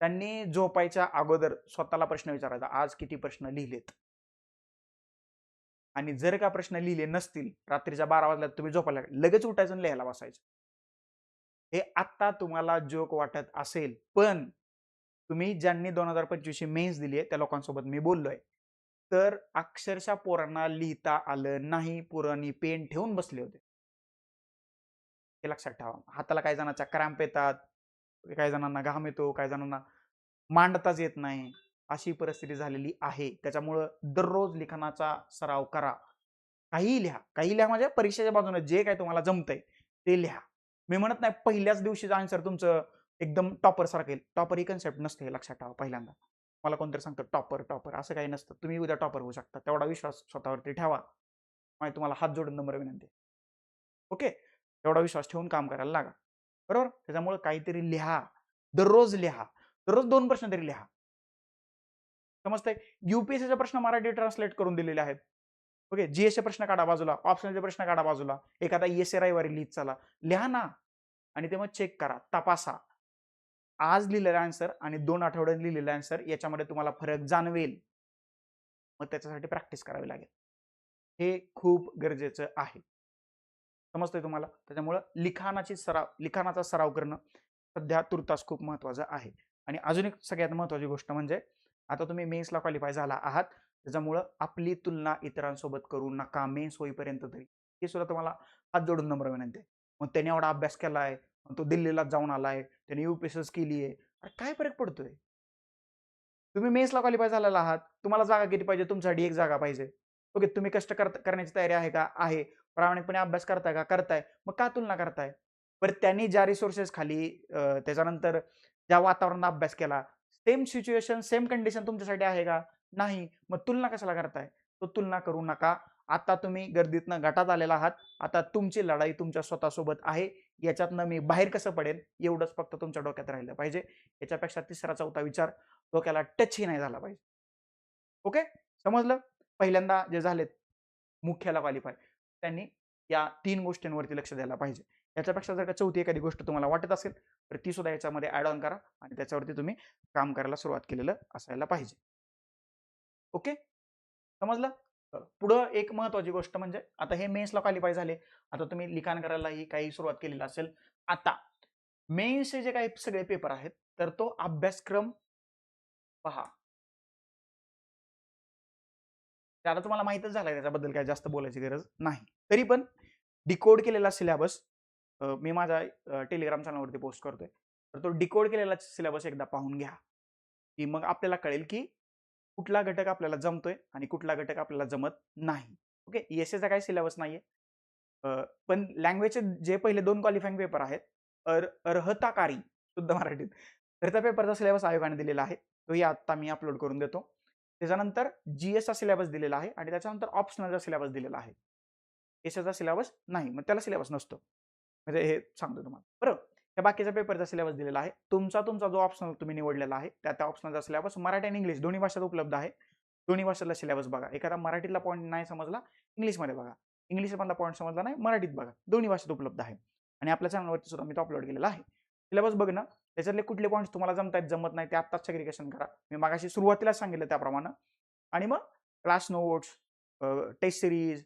त्यांनी झोपायच्या अगोदर स्वतःला प्रश्न विचारायचा, आज किती प्रश्न लिहिलेत. आणि जर का प्रश्न लिहिले नसतील, रात्रीच्या 12 वाजल्यात तुम्ही झोपायला लगेच उठायचं आणि लिहायला बसायचं. हे आत्ता तुम्हाला जोक वाटत असेल, पण तुम्ही ज्यांनी 2025 ची मेन्स दिली आहे त्या लोकांसोबत मी बोललोय. तर अक्षरशः पोरांना लिहिता आलं नाही. पोरांनी पेन ठेवून बसले होते. हे लक्षात ठेवा. हाताला काही जणांच्या क्रॅम्प येतात, काही जणांना घाम येतो, काही जणांना मांडताच येत नाही. अशी परिस्थिती झालेली आहे. त्याच्यामुळं दररोज लिखाणाचा सराव करा. काहीही लिहा. काही लिहा म्हणजे परीक्षेच्या बाजूने जे काही तुम्हाला जमतंय ते लिहा. मी म्हणत नाही पहिल्याच दिवशीचं आन्सर तुमचं एकदम टॉपर सारखं येईल. टॉपर ही कन्सेप्ट नसते, हे लक्षात ठेवा पहिल्यांदा. मला कोणतरी सांगतं टॉपर टॉपर असं काही नसतं. तुम्ही उद्या टॉपर होऊ शकता. तेवढा विश्वास स्वतःवरती ठेवा. आणि तुम्हाला हात जोडून नम्र विनंती. ओके, तेवढा विश्वास ठेवून काम करायला लागा. बरोबर. त्याच्यामुळे काहीतरी लिहा. दररोज लिहा. दररोज 2 प्रश्न तरी लिहा. समजतंय. युपीएससीचे प्रश्न मराठी ट्रान्सलेट करून दिलेले आहेत. ओके, जीएसचे प्रश्न काढा बाजूला, ऑप्शनलचे प्रश्न काढा बाजूला, एखादा ईएसए रविवारी लिहित चला, लिहा ना. आणि ते मग चेक करा, तपासा. आज लिहिलेला आन्सर आणि 2 आठवड्यात लिहिलेला आन्सर याच्यामध्ये तुम्हाला फरक जाणवेल. मग त्याच्यासाठी प्रॅक्टिस करावी लागेल. हे खूप गरजेचं आहे. समजतंय तुम्हाला. त्याच्यामुळं लिखाणाचा सराव करणं सध्या तुर्तास खूप महत्वाचं आहे. आणि अजून एक सगळ्यात महत्वाची गोष्ट म्हणजे आता तुम्ही मेन्सला क्वालिफाय झाला आहात, त्याच्यामुळं आपली तुलना इतरांसोबत करू नका मेन्स होईपर्यंत तरी. हे सुद्धा तुम्हाला हात जोडून नम्र विनंती आहे. मग त्याने एवढा अभ्यास केलाय, तो दिल्लीला जाऊन आलाय, त्याने युपीएससी केली आहे. अरे काय फरक पडतोय? तुम्ही मेन्सला क्वालिफाय झालेला आहात. तुम्हाला जागा किती पाहिजे? तुमच्यासाठी एक जागा पाहिजे. ओके, तुम्ही कष्ट करण्याची तयारी आहे का? आहे. प्रामाणिकपणे अभ्यास करताय का? करताय. मग का तुलना करताय? बरं त्यांनी ज्या रिसोर्सेस खाली त्याच्यानंतर ज्या वातावरणात अभ्यास केला, सेम सिच्युएशन, सेम कंडिशन तुमच्यासाठी आहे का? नाही. मग तुलना कशाला करताय? तो तुलना करू नका. आता तुम्ही गर्दीतनं गटात आलेला आहात. आता तुमची लढाई तुमच्या स्वतःसोबत आहे. याच्यातनं मी बाहेर कसं पडेल एवढंच फक्त तुमच्या डोक्यात राहिलं पाहिजे. याच्यापेक्षा तिसरा चौथा विचार डोक्याला टचही नाही झाला पाहिजे. ओके, समजलं. पहिल्यांदा जे झालेत मुख्याला क्वालिफाय, त्यांनी या 3 गोष्टींवरती लक्ष द्यायला पाहिजे. याच्यापेक्षा जर का चौथी एखादी गोष्ट तुम्हाला वाटत असेल तर ती सुद्धा याच्यामध्ये ऍड ऑन करा आणि त्याच्यावरती तुम्ही काम करायला सुरुवात केलेलं असायला पाहिजे. ओके, समजलं. पुढं एक महत्वाची गोष्ट म्हणजे आता हे मेन्सला क्वालिफाय झाले, आता तुम्ही लिखाण करायलाही काही सुरुवात केलेली असेल. आता मेन्सचे जे काही सगळे पेपर आहेत तर तो अभ्यासक्रम पहा. ते आता तुम्हाला माहितच झालंय, त्याच्याबद्दल काही जास्त बोलायची गरज नाही. तरी पण डिकोड केलेला सिलेबस मी माझ्या टेलिग्राम चॅनलवरती पोस्ट करतोय. तर तो डिकोड केलेला सिलेबस एकदा पाहून घ्या, की मग आपल्याला कळेल की कुठला घटक आपल्याला जमतोय आणि कुठला घटक आपल्याला जमत नाही. ओके, ईएसएचा काही सिलेबस नाहीये. पण लँग्वेजचे जे पहिले 2 क्वालिफाईंग पेपर आहेत, अर्हताकारी शुद्ध मराठीत, तर त्या पेपरचा सिलेबस आयोगाने दिलेला आहे. तोही आता मी अपलोड करून देतो. त्याच्यानंतर जीएसचा सिलेबस दिलेला आहे आणि त्याच्यानंतर ऑप्शनलचा सिलेबस दिलेला आहे. एसएचा सिलेबस नाही, मग त्याला सिलेबस नसतो. म्हणजे हे सांगतो तुम्हाला. बरोबर. त्या बाकीच्या पेपरचा सिलेबस दिलेला आहे. तुमचा जो ऑप्शनल तुम्ही निवडलेला आहे, त्या ऑप्शनलचा सिलेबस मराठी आणि इंग्लिश दोन्ही भाषेत उपलब्ध आहे. दोन्ही भाषेतला सिलेबस बघा. एखादा मराठीतला पॉईंट नाही समजला, इंग्लिशमध्ये बघा. इंग्लिशमधला पॉईंट समजला नाही, मराठीत बघा. दोन्ही भाषेत उपलब्ध आहे. आणि आपल्या चॅनलवरती सुद्धा मी तो अपलोड केलेला आहे. सिलेबस बघणं, त्याच्यातले कुठले पॉईंट्स तुम्हाला जमतायत, जमत नाही ते आत्ताच सेग्रिगेशन करा. मी मागाशी सुरुवातीलाच सांगितलं त्याप्रमाणे. आणि मग class notes, test series,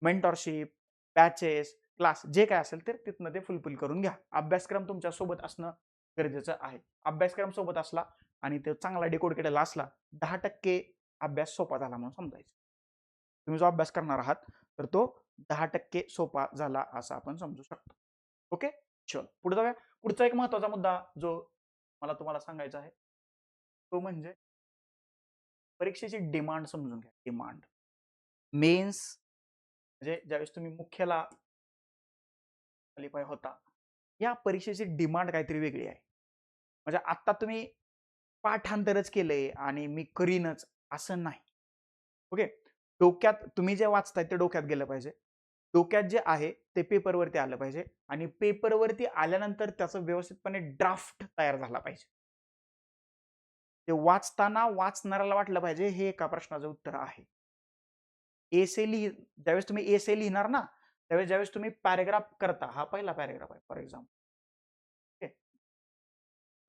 mentorship, batches, class जे काय असेल तर तिथनं ते फुलफिल करून घ्या. अभ्यासक्रम तुमच्या सोबत असणं गरजेचं आहे. अभ्यासक्रम सोबत असला आणि तो चांगला डिकोड केलेला असला, 10% अभ्यास सोपा झाला म्हणून समजायचं. तुम्ही जो अभ्यास करणार आहात तर तो 10% सोपा झाला असं आपण समजू शकतो. ओके, चल पुढे जाऊया. पुढचा एक महत्वाचा मुद्दा जो मला तुम्हाला सांगायचा आहे तो म्हणजे परीक्षेची डिमांड समजून घ्या. डिमांड मेन्स म्हणजे ज्यावेळेस तुम्ही मुख्यला क्वालिफाय होता, या परीक्षेची डिमांड काहीतरी वेगळी आहे. म्हणजे आता तुम्ही पाठांतरच केलंय आणि मी करीनच असं नाही. ओके, डोक्यात तुम्ही जे वाचताय ते डोक्यात गेलं पाहिजे. डोक्यात जे आहे ते पेपरवरती आलं पाहिजे आणि पेपरवरती आल्यानंतर त्याचं व्यवस्थितपणे ड्राफ्ट तयार झाला पाहिजे. ते वाचताना वाचणाऱ्याला वाटलं पाहिजे हे एका प्रश्नाचं उत्तर आहे. ज्यावेळेस तुम्ही एसे लिहिणार ना, ज्यावेळेस तुम्ही पॅरेग्राफ करता, हा पहिला पॅरेग्राफ आहे फॉर एक्झाम्पल.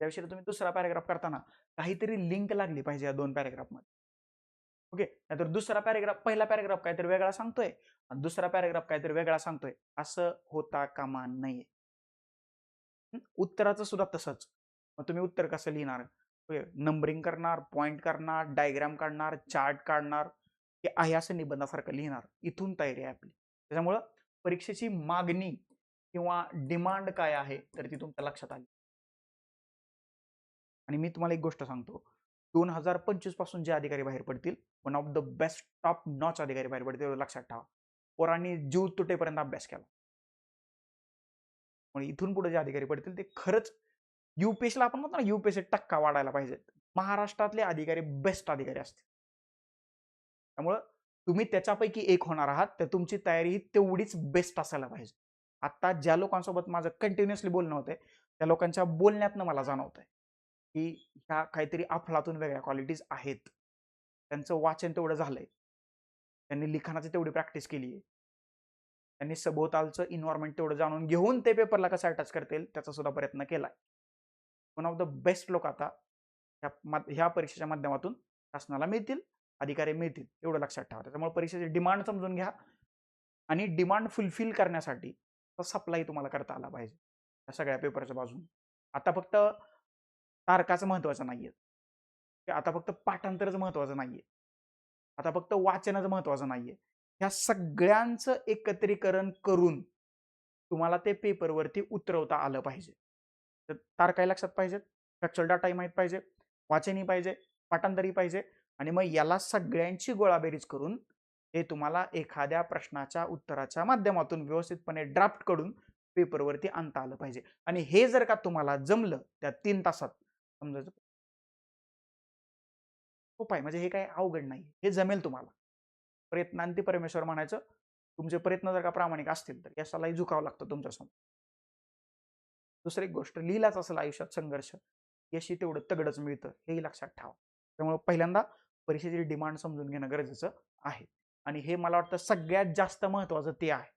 त्याविषयी तुम्ही दुसरा पॅराग्राफ करताना काहीतरी लिंक लागली पाहिजे या 2 पॅराग्राफमध्ये. ओके. नाहीतर दुसरा पॅराग्राफ, पहिला पॅराग्राफ काहीतरी वेगळा सांगतोय आणि दुसरा पॅराग्राफ काहीतरी वेगळा सांगतोय, असं होता कामा नये. उत्तराचं सुद्धा तसंच. मग तुम्ही उत्तर कसं लिहिणार? नंबरिंग करणार, पॉइंट करणार, डायग्राम काढणार, चार्ट काढणार, हे आहे असं निबंधासारखं लिहिणार. इथून तयारी आहे आपली. त्याच्यामुळं परीक्षेची मागणी किंवा डिमांड काय आहे तर ती तुमच्या लक्षात आली. आणि मी तुम्हाला एक गोष्ट सांगतो, 2025 पासून जे अधिकारी बाहेर पडतील, one of the best top notch अधिकारी बाहेर पडतील, एवढं लक्षात ठेवा. पोरांनी जीव तुटेपर्यंत अभ्यास केला. म्हणजे इथून पुढे जे अधिकारी पडतील ते खरंच UPSCला आपण म्हणतो ना, UPSC टक्का वाढायला पाहिजे. महाराष्ट्रातले अधिकारी बेस्ट अधिकारी असतील. त्यामुळं तुम्ही त्याच्यापैकी एक होणार आहात, तर तुमची तयारी ही तेवढीच बेस्ट असायला पाहिजे. आता ज्या लोकांसोबत माझं कंटिन्युअसली बोलणं होतंय, त्या लोकांच्या बोलण्यातनं मला जाणवतंय की ह्या काहीतरी अफलातून वेगळ्या क्वालिटीज आहेत. त्यांचं वाचन तेवढं झालंय, त्यांनी लिखाणाची तेवढी प्रॅक्टिस केली आहे, त्यांनी सभोवतालचं इन्व्हायरमेंट तेवढं जाणून घेऊन ते पेपरला कसं अटॅच करता येईल त्याचा सुद्धा प्रयत्न केलाय. वन ऑफ द बेस्ट लोक आता ह्या परीक्षेच्या माध्यमातून शासनाला मिळतील, अधिकारी मिळतील, एवढं लक्षात ठेवा. त्याच्यामुळे परीक्षेची डिमांड समजून घ्या आणि डिमांड फुलफिल करण्यासाठी सप्लाय तुम्हाला करता आला पाहिजे या सगळ्या पेपरच्या बाजून. आता फक्त तारकाचं महत्वाचं नाहीये, आता फक्त पाठांतरच महत्वाचं नाहीये, आता फक्त वाचनच महत्वाचं नाहीये. ह्या सगळ्यांचं एकत्रीकरण करून तुम्हाला ते पेपरवरती उतरवता आलं पाहिजे. तर तारकाही लक्षात पाहिजेत, फॅक्च्युअल डाटाही माहीत पाहिजे, वाचनही पाहिजे, पाठांतरही पाहिजे आणि मग याला सगळ्यांची गोळाबेरीज करून हे तुम्हाला एखाद्या प्रश्नाच्या उत्तराच्या माध्यमातून व्यवस्थितपणे ड्राफ्ट करून पेपरवरती आणता आलं पाहिजे. आणि हे जर का तुम्हाला जमलं त्या 3 तासात, समजायचं खूप आहे, म्हणजे हे काही अवघड नाही, हे जमेल तुम्हाला. प्रयत्नांती परमेश्वर म्हणायचं. तुमचे प्रयत्न जर का प्रामाणिक असतील तर यशालाही झुकावं लागतं तुमच्यासमोर. दुसरी एक गोष्ट, लिहिलाच असेल आयुष्यात संघर्ष, यशही तेवढं तगडच मिळतं, हेही लक्षात ठेवा. त्यामुळे पहिल्यांदा परीक्षेची डिमांड समजून घेणं गरजेचं आहे आणि हे मला वाटतं सगळ्यात जास्त महत्वाचं ते आहे.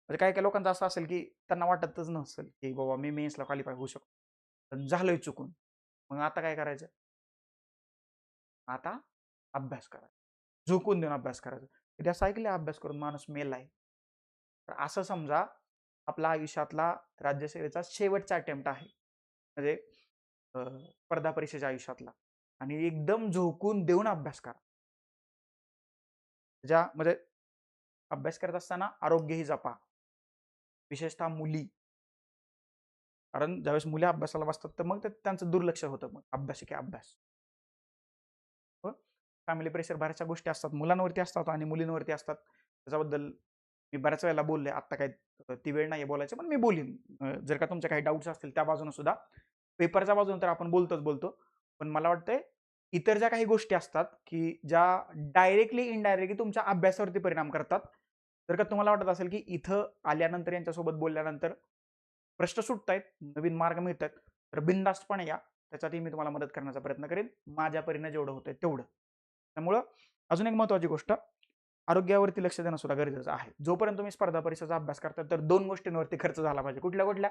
म्हणजे काही काही लोकांचं असं असेल की त्यांना वाटतच नसेल की बाबा मी मेन्सला क्वालिफाय होऊ शकतो, पण झालंय चुकून, मग आता काय करायचं? आता अभ्यास करायचा, झुकून देऊन अभ्यास करायचा. कधी असं ऐकलं अभ्यास करून माणूस मेलाय? तर असं समजा आपला आयुष्यातला राज्यसेवेचा शेवटचा अटेम्प्ट आहे, म्हणजे स्पर्धा परीक्षेच्या आयुष्यातला, आणि एकदम झोकून देऊन अभ्यास करा. म्हणजे अभ्यास करत असताना आरोग्यही जपा, विशेषतः मुली. कारण ज्यावेळेस मुली अभ्यासाला बसतात तर मग त्यांचं दुर्लक्ष होतं, मग अभ्यास की अभ्यास. फॅमिली प्रेशर, बऱ्याचशा गोष्टी असतात, मुलांवरती असतात आणि मुलींवरती असतात. त्याच्याबद्दल मी बऱ्याच वेळेला बोलले, आत्ता काय ती वेळ नाही बोलायची, पण मी बोलीन. जर का तुमच्या काही डाऊट्स असतील त्या बाजूने सुद्धा, पेपरच्या बाजूने तर आपण बोलतो, पण मला वाटतंय इतर ज्या काही गोष्टी असतात की ज्या डायरेक्टली इनडायरेक्टली तुमच्या अभ्यासावरती परिणाम करतात, जर का तुम्हाला वाटत असेल की इथं आल्यानंतर, यांच्यासोबत बोलल्यानंतर प्रश्न सुटतायत, नवीन मार्ग मिळतात, तर बिनधास्तपणे या, त्यासाठी मी तुम्हाला मदत करण्याचा प्रयत्न करेन, माझ्या परीने जेवढं होतंय तेवढं. त्यामुळं अजून एक महत्वाची गोष्ट, आरोग्यावरती लक्ष देणं सुद्धा गरजेचं आहे. जोपर्यंत तुम्ही स्पर्धा परीक्षेचा अभ्यास करता तर 2 गोष्टींवरती खर्च झाला पाहिजे. कुठल्या कुठल्या?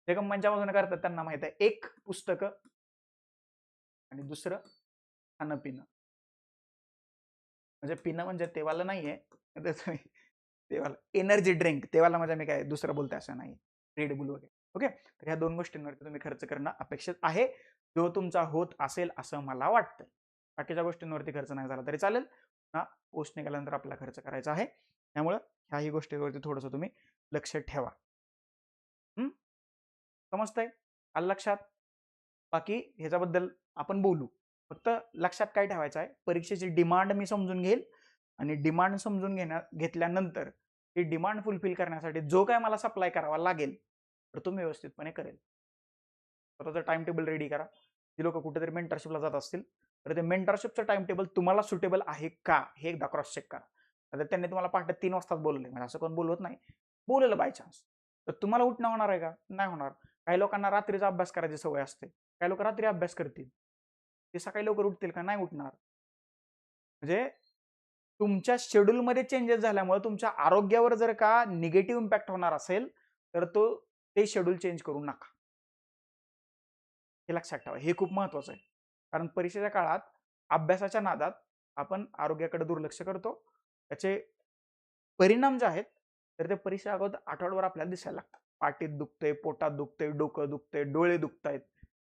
जे कंपन्यांच्या बाजूने करतात त्यांना माहित आहे. एक, पुस्तकं, आणि दुसरं खाणं पिणं. म्हणजे पिणं म्हणजे तेवाला नाहीये, तेवाला एनर्जी ड्रिंक, तेवाला म्हणजे मी काय दुसरं बोलतोय असं नाही, रेड बुल वगैरे. ओके, तर ह्या 2 गोष्टींवरती तुम्ही खर्च करणं अपेक्षित आहे, जो तुमचा होत असेल असं मला वाटतं. बाकीच्या गोष्टींवरती खर्च नाही झाला तरी चालेल, पोस्ट निघाल्यानंतर आपला खर्च करायचा आहे. त्यामुळं ह्याही गोष्टीवरती थोडंसं तुम्ही लक्ष ठेवा. समजतंय? आलं लक्षात? बाकी ह्याच्याबद्दल आपण बोलू. फक्त लक्षात काय ठेवायचं आहे, परीक्षेची डिमांड मी समजून घेईल आणि डिमांड समजून घेतल्यानंतर ही डिमांड फुलफिल करण्यासाठी जो काय मला सप्लाय करावा लागेल तर तो मी व्यवस्थितपणे करेल. स्वतःचं टाइम टेबल रेडी करा. जी लोक कुठेतरी मेंटरशिपला जात असतील तर ते मेंटरशिपचं टाइम टेबल तुम्हाला सुटेबल आहे का हे एकदा क्रॉस चेक करा. आता त्यांनी तुम्हाला पहाटे 3 वाजता बोलले, म्हणजे असं कोण बोलवत नाही, बोललं बाय चान्स, तर तुम्हाला उठणं होणार आहे का? नाही होणार. काही लोकांना रात्रीचा अभ्यास करायची सवय असते, काही लोक रात्री अभ्यास करतील, ते सकाळी लवकर उठतील का? नाही उठणार. म्हणजे तुमच्या शेड्यूलमध्ये चेंजेस झाल्यामुळे तुमच्या आरोग्यावर जर का निगेटिव्ह इम्पॅक्ट होणार असेल तर ते शेड्यूल चेंज करू नका. हे लक्षात ठेवा, हे खूप महत्वाचं आहे. कारण परीक्षेच्या काळात अभ्यासाच्या नादात आपण आरोग्याकडे दुर्लक्ष करतो. त्याचे परिणाम जे आहेत तर ते परीक्षा अगोदर आठवड्यावर आपल्याला दिसायला लागतात. पाठीत दुखतंय, पोटात दुखतंय, डोकं दुखतंय, डोळे दुखतायत.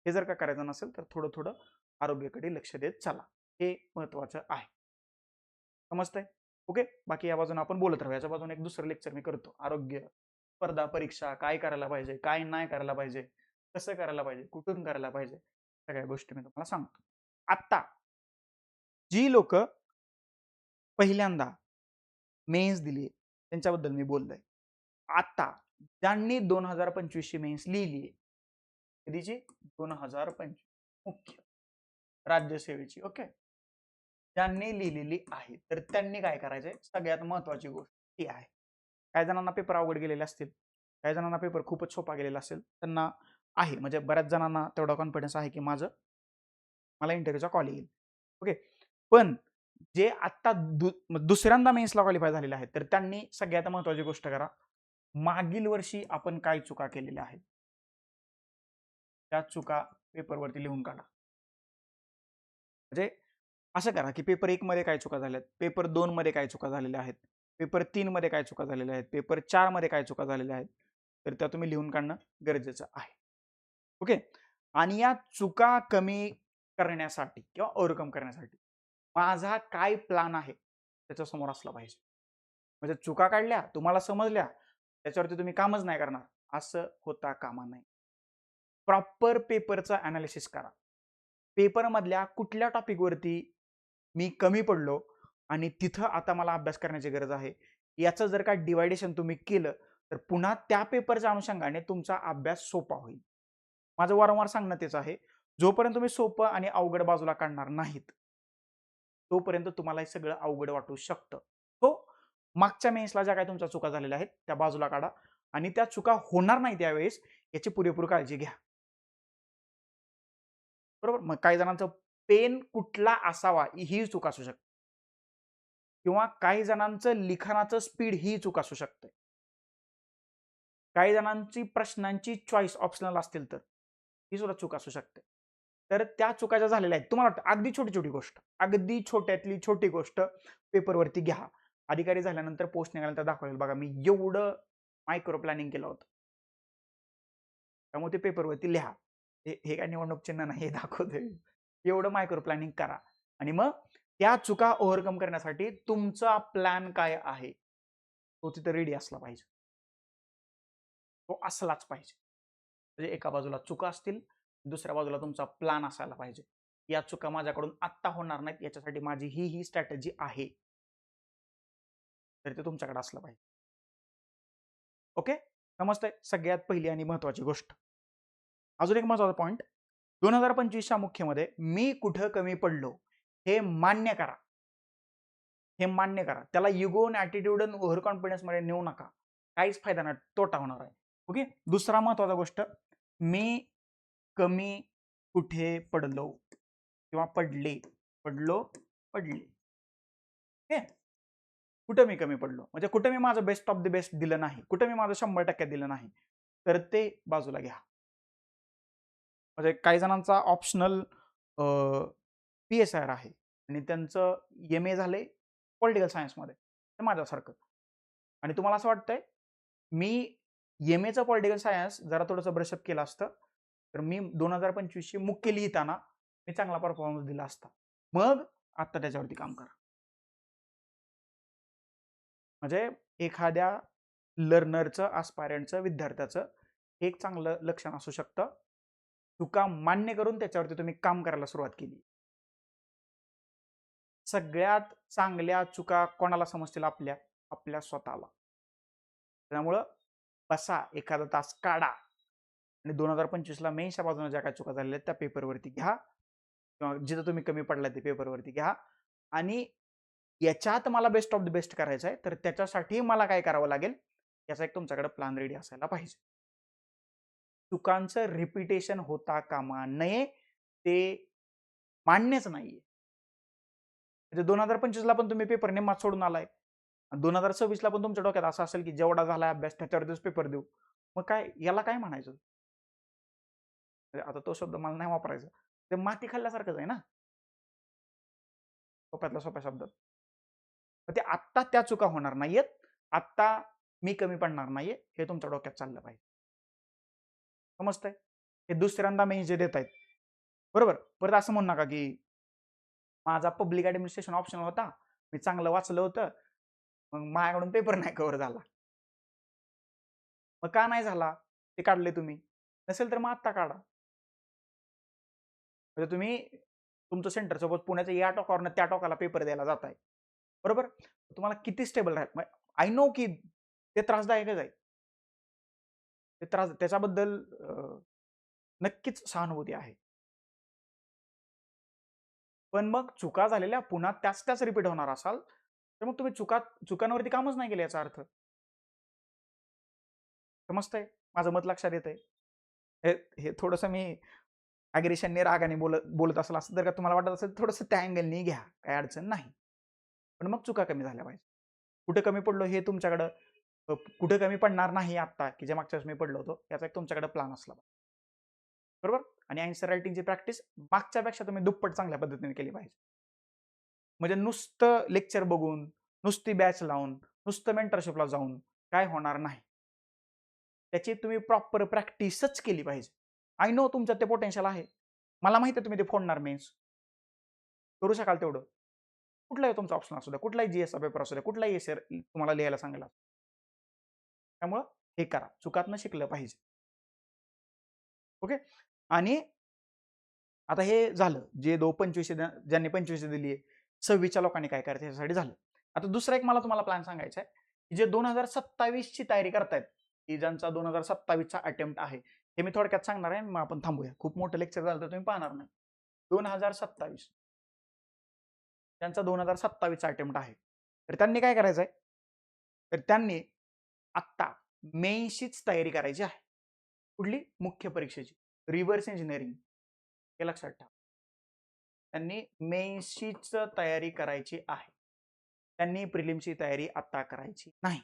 हे जर का करायचं नसेल तर थोडं थोडं आरोग्याकडे लक्ष देत चला. हे महत्वाचं आहे. समजतंय? ओके. बाकी या बाजूने आपण बोलत राहू. याच्या बाजूने एक दुसरं लेक्चर मी करतो. आरोग्य, स्पर्धा परीक्षा काय करायला पाहिजे, काय नाही करायला पाहिजे, कसं करायला पाहिजे, कुठून करायला पाहिजे, सगळ्या गोष्टी मी तुम्हाला सांगतो. आता जी लोक पहिल्यांदा मेन्स दिली त्यांच्याबद्दल मी बोललोय. आता ज्यांनी 2025 ची मेन्स लिहिली आहे, कधीची 2025 मुख्य राज्यसेवेची, ओके, ज्यांनी लिहिलेली आहे तर त्यांनी काय करायचंय, सगळ्यात महत्वाची गोष्ट ही आहे. काही जणांना पेपर अवघड गेलेले असतील, काही जणांना पेपर खूपच सोपा गेलेला असेल, त्यांना आहे म्हणजे बऱ्याच जणांना तेवढा कॉन्फिडन्स आहे की मला इंटरव्ह्यूचा कॉल येईल. ओके. पण जे आता दुसऱ्यांदा मेन्सला क्वालिफाय झालेले आहेत तर त्यांनी सगळ्यात महत्वाची गोष्ट करा, मागील वर्षी आपण काय चुका केलेल्या आहेत त्या चुका पेपरवरती लिहून काढा. म्हणजे असं करा की पेपर 1 मध्ये काय चुका झाल्यात, पेपर 2 मध्ये काय चुका झालेल्या आहेत, पेपर 3 मध्ये काय चुका झालेल्या आहेत, पेपर 4 मध्ये काय चुका झालेल्या आहेत, तर त्या तुम्ही लिहून काढणं गरजेचं आहे. ओके. आणि या चुका कमी करण्यासाठी किंवा ओव्हरकम करण्यासाठी माझा काय प्लॅन आहे त्याच्या समोर असला पाहिजे. म्हणजे चुका काढल्या, तुम्हाला समजल्या, त्याच्यावरती तुम्ही कामच नाही करणार, असं होता कामा नये. प्रॉपर पेपरचं अनालिसिस करा. पेपरमधल्या कुठल्या टॉपिकवरती मी कमी पडलो आणि तिथं आता मला अभ्यास करण्याची गरज आहे, याचं जर का डिवायडेशन तुम्ही केलं तर पुन्हा त्या पेपरच्या अनुषंगाने तुमचा अभ्यास सोपा होईल. माझं वारंवार सांगणं तेच आहे, जोपर्यंत तुम्ही सोपं आणि अवघड बाजूला काढणार नाहीत तोपर्यंत तुम्हाला हे सगळं अवघड वाटू शकतं. हो, मागच्या मेन्सला ज्या काही तुमच्या चुका झालेल्या आहेत त्या बाजूला काढा आणि त्या चुका होणार नाही त्यावेळेस याची पुरेपूर काळजी घ्या. बरोबर. मग काही जणांचं पेन कुठला असावा ही चूक असू शकते किंवा काही जणांचं लिखाणाचं स्पीड ही चूक असू शकते. काही जणांची प्रश्नांची चॉईस ऑप्शनल असतील तर ही सुद्धा चूक असू शकते. तर त्या चुका ज्या झालेल्या आहेत तुम्हाला वाटतं अगदी छोटी छोटी गोष्ट, अगदी छोट्यातली छोटी गोष्ट पेपरवरती घ्या. अधिकारी झाल्यानंतर पोस्ट निघाल्यानंतर दाखवेल बघा मी एवढं मायक्रो प्लॅनिंग केलं होतं. त्यामुळे ते पेपरवरती लिहा. हे काय निवडणूक चिन्ह नाही, हे दाखवतोय. एवढं मायक्रो प्लॅनिंग करा आणि मग त्या चुका ओव्हरकम करण्यासाठी तुमचा प्लॅन काय आहे तो तिथे रेडी असला पाहिजे. तो असलाच पाहिजे. म्हणजे एका बाजूला चुका असतील, दुसऱ्या बाजूला तुमचा प्लॅन असायला पाहिजे. या चुका माझ्याकडून आत्ता होणार नाहीत, याच्यासाठी माझी ही स्ट्रॅटेजी आहे. तर ते तुमच्याकडे असलं पाहिजे. ओके. समजतंय? सगळ्यात पहिली आणि महत्वाची गोष्ट. अजून एक महत्वाचा पॉइंट, 2025च्या मुख्यमध्ये मी कुठं कमी पडलो हे मान्य करा. हे मान्य करा. त्याला इगो आणि ॲटिट्यूड आणि ओव्हर कॉन्फिडन्स मध्ये नेऊ नका. काहीच फायदा नाही, तोटा होणार आहे. ओके. दुसरा महत्वाचा गोष्ट, मी कमी कुठे पडलो किंवा पडले, पडले. ओके. कुठं मी कमी पडलो म्हणजे कुठं मी माझं बेस्ट ऑफ द बेस्ट दिलं नाही, कुठं मी माझं 100% दिलं नाही, तर ते बाजूला घ्या. म्हणजे काही जणांचा ऑप्शनल PSR आहे आणि त्यांचं MA झालंय पॉलिटिकल सायन्समध्ये, ते माझ्यासारखं. आणि तुम्हाला असं वाटतंय मी MAचं पॉलिटिकल सायन्स जरा थोडंसं ब्रशअप केलं असतं तर मी 2025 ची मुख्य लिहिताना मी चांगला परफॉर्मन्स दिला असता. मग आता त्याच्यावरती काम करा. म्हणजे एखाद्या लर्नरचं, आस्पायरंटचं, विद्यार्थ्याचं एक चांगलं लक्षण असू शकतं. चुका मान्य करून त्याच्यावरती तुम्ही काम करायला सुरुवात केली. सगळ्यात चांगल्या चुका कोणाला समजतील? आपल्या स्वतःला. त्यामुळं बसा, एखादा तास काढा आणि 2025ला मेन्सच्या बाजूने ज्या काही चुका झालेल्या आहेत त्या पेपरवरती घ्या किंवा जिथं तुम्ही कमी पडलाय ते पेपरवरती घ्या आणि याच्यात मला बेस्ट ऑफ द बेस्ट करायचं आहे तर त्याच्यासाठी मला काय करावं लागेल याचा एक तुमच्याकडे प्लॅन रेडी असायला पाहिजे. चुकांचं रिपिटेशन होता कामा नये, ते मान्यच नाहीये. म्हणजे 2025ला पण तुम्ही पेपर निम्माच सोडून आलाय, 2026ला पण तुमच्या डोक्यात असं असेल की जेवढा झालाय अभ्यास त्याच्यावरतीच पेपर देऊ, मग काय याला काय म्हणायचं? आता तो शब्द मला नाही वापरायचा. ते माती खाल्ल्यासारखंच आहे ना, सोप्यातल्या सोप्या शब्दात. तर ते आत्ता त्या चुका होणार नाहीयेत. आत्ता मी कमी पडणार नाहीये, हे तुमच्या डोक्यात चाललं पाहिजे. समजतंय? हे दुसऱ्यांदा मी जे देतायत. बरोबर? परत असं म्हणू नका, की माझा पब्लिक ॲडमिनिस्ट्रेशन ऑप्शनल होता. मी चांगलं वाचलं होतं. मग माझ्याकडून पेपर नाही कव्हर झाला. मग का नाही झाला? ते काढले तुम्ही. नसेल तर मग आत्ता काढा. म्हणजे तुम्ही तुमचं सेंटर सपोज पुण्याच्या या टोकावरनं त्या टोकाला पेपर द्यायला जाताय. बरोबर? तुम्हाला किती स्टेबल राहील? आय नो की ते त्रासदायकच आहे. ते त्याच्याबद्दल नक्कीच सहानुभूती आहे. पण मग चुका झालेल्या पुन्हा त्याच रिपीट होणार असाल, तर मग तुम्ही चुकांवरती कामच नाही केलं याचा अर्थ. समजतंय? माझं मत लक्षात येतंय. हे हे थोडंसं मी ॲग्रेशनने, रागाने बोलत असेल असं जर का तुम्हाला वाटत असेल, थोडंसं त्या अँगलनी घ्या. काही अडचण नाही. पण मग चुका कमी झाल्या पाहिजे. कुठे कमी पडलो हे तुमच्याकडं कुठे कमी पडणार नाही आत्ता, की जे मागच्या वेळेस मी पडलो होतो, याचा एक तुमच्याकडे प्लॅन असला पाहिजे. बरोबर? आणि आन्सर रायटिंगची प्रॅक्टिस मागच्यापेक्षा तुम्ही दुप्पट चांगल्या पद्धतीने केली पाहिजे. म्हणजे नुसतं लेक्चर बघून, नुसती बॅच लावून, नुसतं मेंटरशिपला जाऊन काय होणार नाही. त्याची तुम्ही प्रॉपर प्रॅक्टिसच केली पाहिजे. आय नो तुमच्यात ते पोटेन्शियल आहे. मला माहिती आहे तुम्ही ते फोडणार मेन्स. करू शकाल तेवढं. कुठलाही तुमचा ऑप्शन असू द्या, कुठलाही जीएसचा पेपर असू द्या, कुठलाही एसएर तुम्हाला लिहायला सांगितलं. त्यामुळं हे करा. चुकातनं शिकलं पाहिजे. ओके? आणि आता हे झालं. जे 2500 ज्यांनी 2500 दिली आहे, 26च्या लोकांनी काय करायचं याच्यासाठी झालं. आता दुसरा एक मला तुम्हाला प्लॅन सांगायचा आहे, की जे 2027 ची तयारी करतायत, की ज्यांचा 2027चा अटेम्प्ट आहे, हे मी थोडक्यात सांगणार आहे. मग आपण थांबूया. खूप मोठं लेक्चर झालं तर तुम्ही पाहणार नाही. 2027 ज्यांचा 2027चा अटेम्प्ट आहे, तर त्यांनी काय करायचं आहे? तर त्यांनी आत्ता मेन्सचीच तयारी करायची आहे. कुठली? मुख्य परीक्षेची. Reverse engineering. हे लक्षात ठेवा. त्यांनी मेन्सचीच तयारी करायची आहे. त्यांनी प्रिलिमची तयारी आता करायची नाही.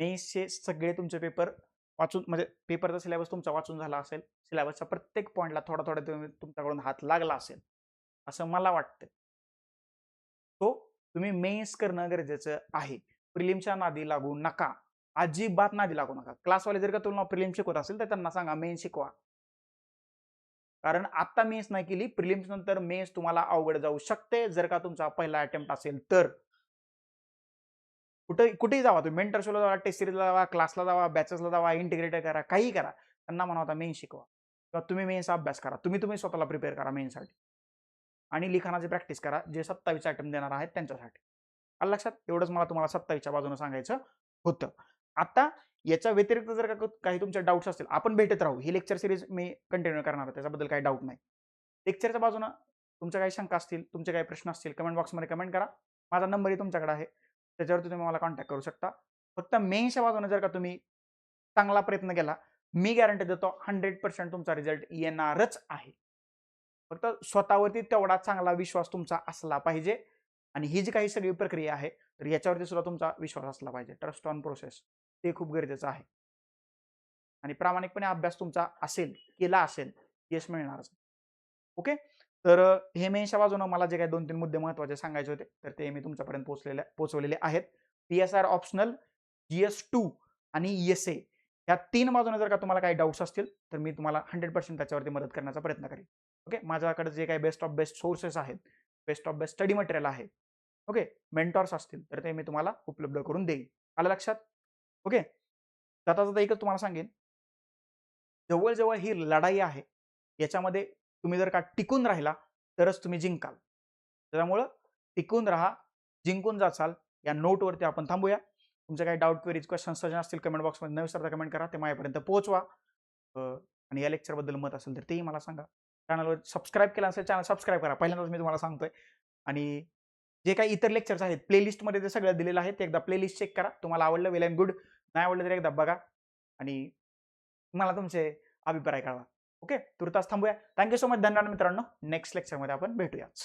मेन्सचे सगळे तुमचे पेपर वाचून, म्हणजे पेपरचा सिलेबस तुमचा वाचून झाला असेल. सिलेबसच्या प्रत्येक पॉईंटला थोडा थोडा तुमच्याकडून हात लागला असेल, असं मला वाटतं. तो तुम्ही मेन्स करणं गरजेचं आहे. प्रिलिमच्या नादी लागू नका. अजिबात नादी लागू नका. क्लासवाले जर का तुम्हाला प्रिलिम शिकवत असेल तर त्यांना सांगा मेन्स शिकवा. कारण आता मेन्स नाही केली, प्रिलिम्स नंतर मेन्स तुम्हाला अवघड जाऊ शकते जर का तुमचा पहिला अटेम्प्ट असेल तर. कुठेही जावा तुम्ही, मेंटरशिपला जावा, टेस्ट सिरीजला जावा, क्लासला जावा, बॅचेसला जावा, इंटिग्रेटर करा, काही करा. त्यांना म्हणा होता मेन्स शिकवा किंवा तुम्ही मेन्सचा अभ्यास करा. तुम्ही स्वतःला प्रिपेअर करा मेन्ससाठी. आणि लिखाणाची प्रॅक्टिस करा, जे 27 अटेम्प्ट देणार आहेत त्यांच्यासाठी. आलं लक्षात? एवढंच मला तुम्हाला 27च्या बाजूने सांगायचं होतं. आता याच्या व्यतिरिक्त जर का काही तुमचे डाऊट्स असतील, आपण भेटत राहू. ही लेक्चर सिरीज मी कंटिन्यू करणार आहे, त्याच्याबद्दल काही डाऊट नाही. लेक्चरच्या बाजूनं तुमच्या काही शंका असतील, तुमचे काही प्रश्न असतील, कमेंट बॉक्समध्ये कमेंट करा. माझा नंबरही तुमच्याकडे आहे, त्याच्यावरती तुम्ही मला कॉन्टॅक्ट करू शकता. फक्त मेन्सच्या बाजूने जर का तुम्ही चांगला प्रयत्न केला, मी गॅरंटी देतो 100% तुमचा रिझल्ट येणारच आहे. फक्त स्वतःवरती तेवढा चांगला विश्वास तुमचा असला पाहिजे. आणि ही जी काही सगळी प्रक्रिया आहे, तर याच्यावरती सुद्धा तुमचा विश्वास असला पाहिजे. ट्रस्ट ऑन प्रोसेस, ते खूप गरजेचं आहे. आणि प्रामाणिकपणे अभ्यास तुमचा असेल, केला असेल, यश मिळणारच. ओके? तर हे मेन्सच्या बाजूनं मला जे काही 2-3 मुद्दे महत्त्वाचे सांगायचे होते, तर ते मी तुमच्यापर्यंत पोहोचवलेले आहेत. पी-एस-आर ऑप्शनल, GS2 आणि एस-ए या 3 बाजूने जर का तुम्हाला काही डाऊट्स असतील, तर मी तुम्हाला 100% त्याच्यावरती मदत करण्याचा प्रयत्न करेन. ओके? माझ्याकडे जे काही बेस्ट ऑफ बेस्ट सोर्सेस आहेत, best of best study material आहे, ओके, मेंटॉर्स असतील, तर ते मी तुम्हाला उपलब्ध करून देईन. आलं लक्षात? ओके? जाता एकच तुम्हाला सांगेन, जवळ ही लढाई आहे. याच्यामध्ये तुम्ही जर का टिकून राहिला तरच तुम्ही जिंकाल. त्यामुळं टिकून राहा, जिंकून जाचाल. या नोटवरती आपण थांबूया. तुमचे काही डाऊट, क्वेरीज, क्वेश्चन, सजेशन असतील कमेंट बॉक्समध्ये न विसरता कमेंट करा. ते माझ्यापर्यंत पोहोचवा. आणि या लेक्चरबद्दल मत असेल तर तेही मला सांगा. चॅनलवर सबस्क्राईब केलं असेल, चॅनल सबस्क्राईब करा. पहिल्यांदाच मी तुम्हाला सांगतोय. आणि जे काही इतर लेक्चर्स आहेत, प्लेलिस्टमध्ये ते सगळं दिलेलं आहे. ते एकदा प्लेलिस्ट चेक करा. तुम्हाला आवडलं वेल अँड गुड. नाही आवडलं तर एकदा बघा आणि मला तुमचे अभिप्राय कळवा. ओके? तुर्तास थांबूया. Thank you so much. धन्यवाद मित्रांनो. नेक्स्ट लेक्चरमध्ये आपण भेटूयाच.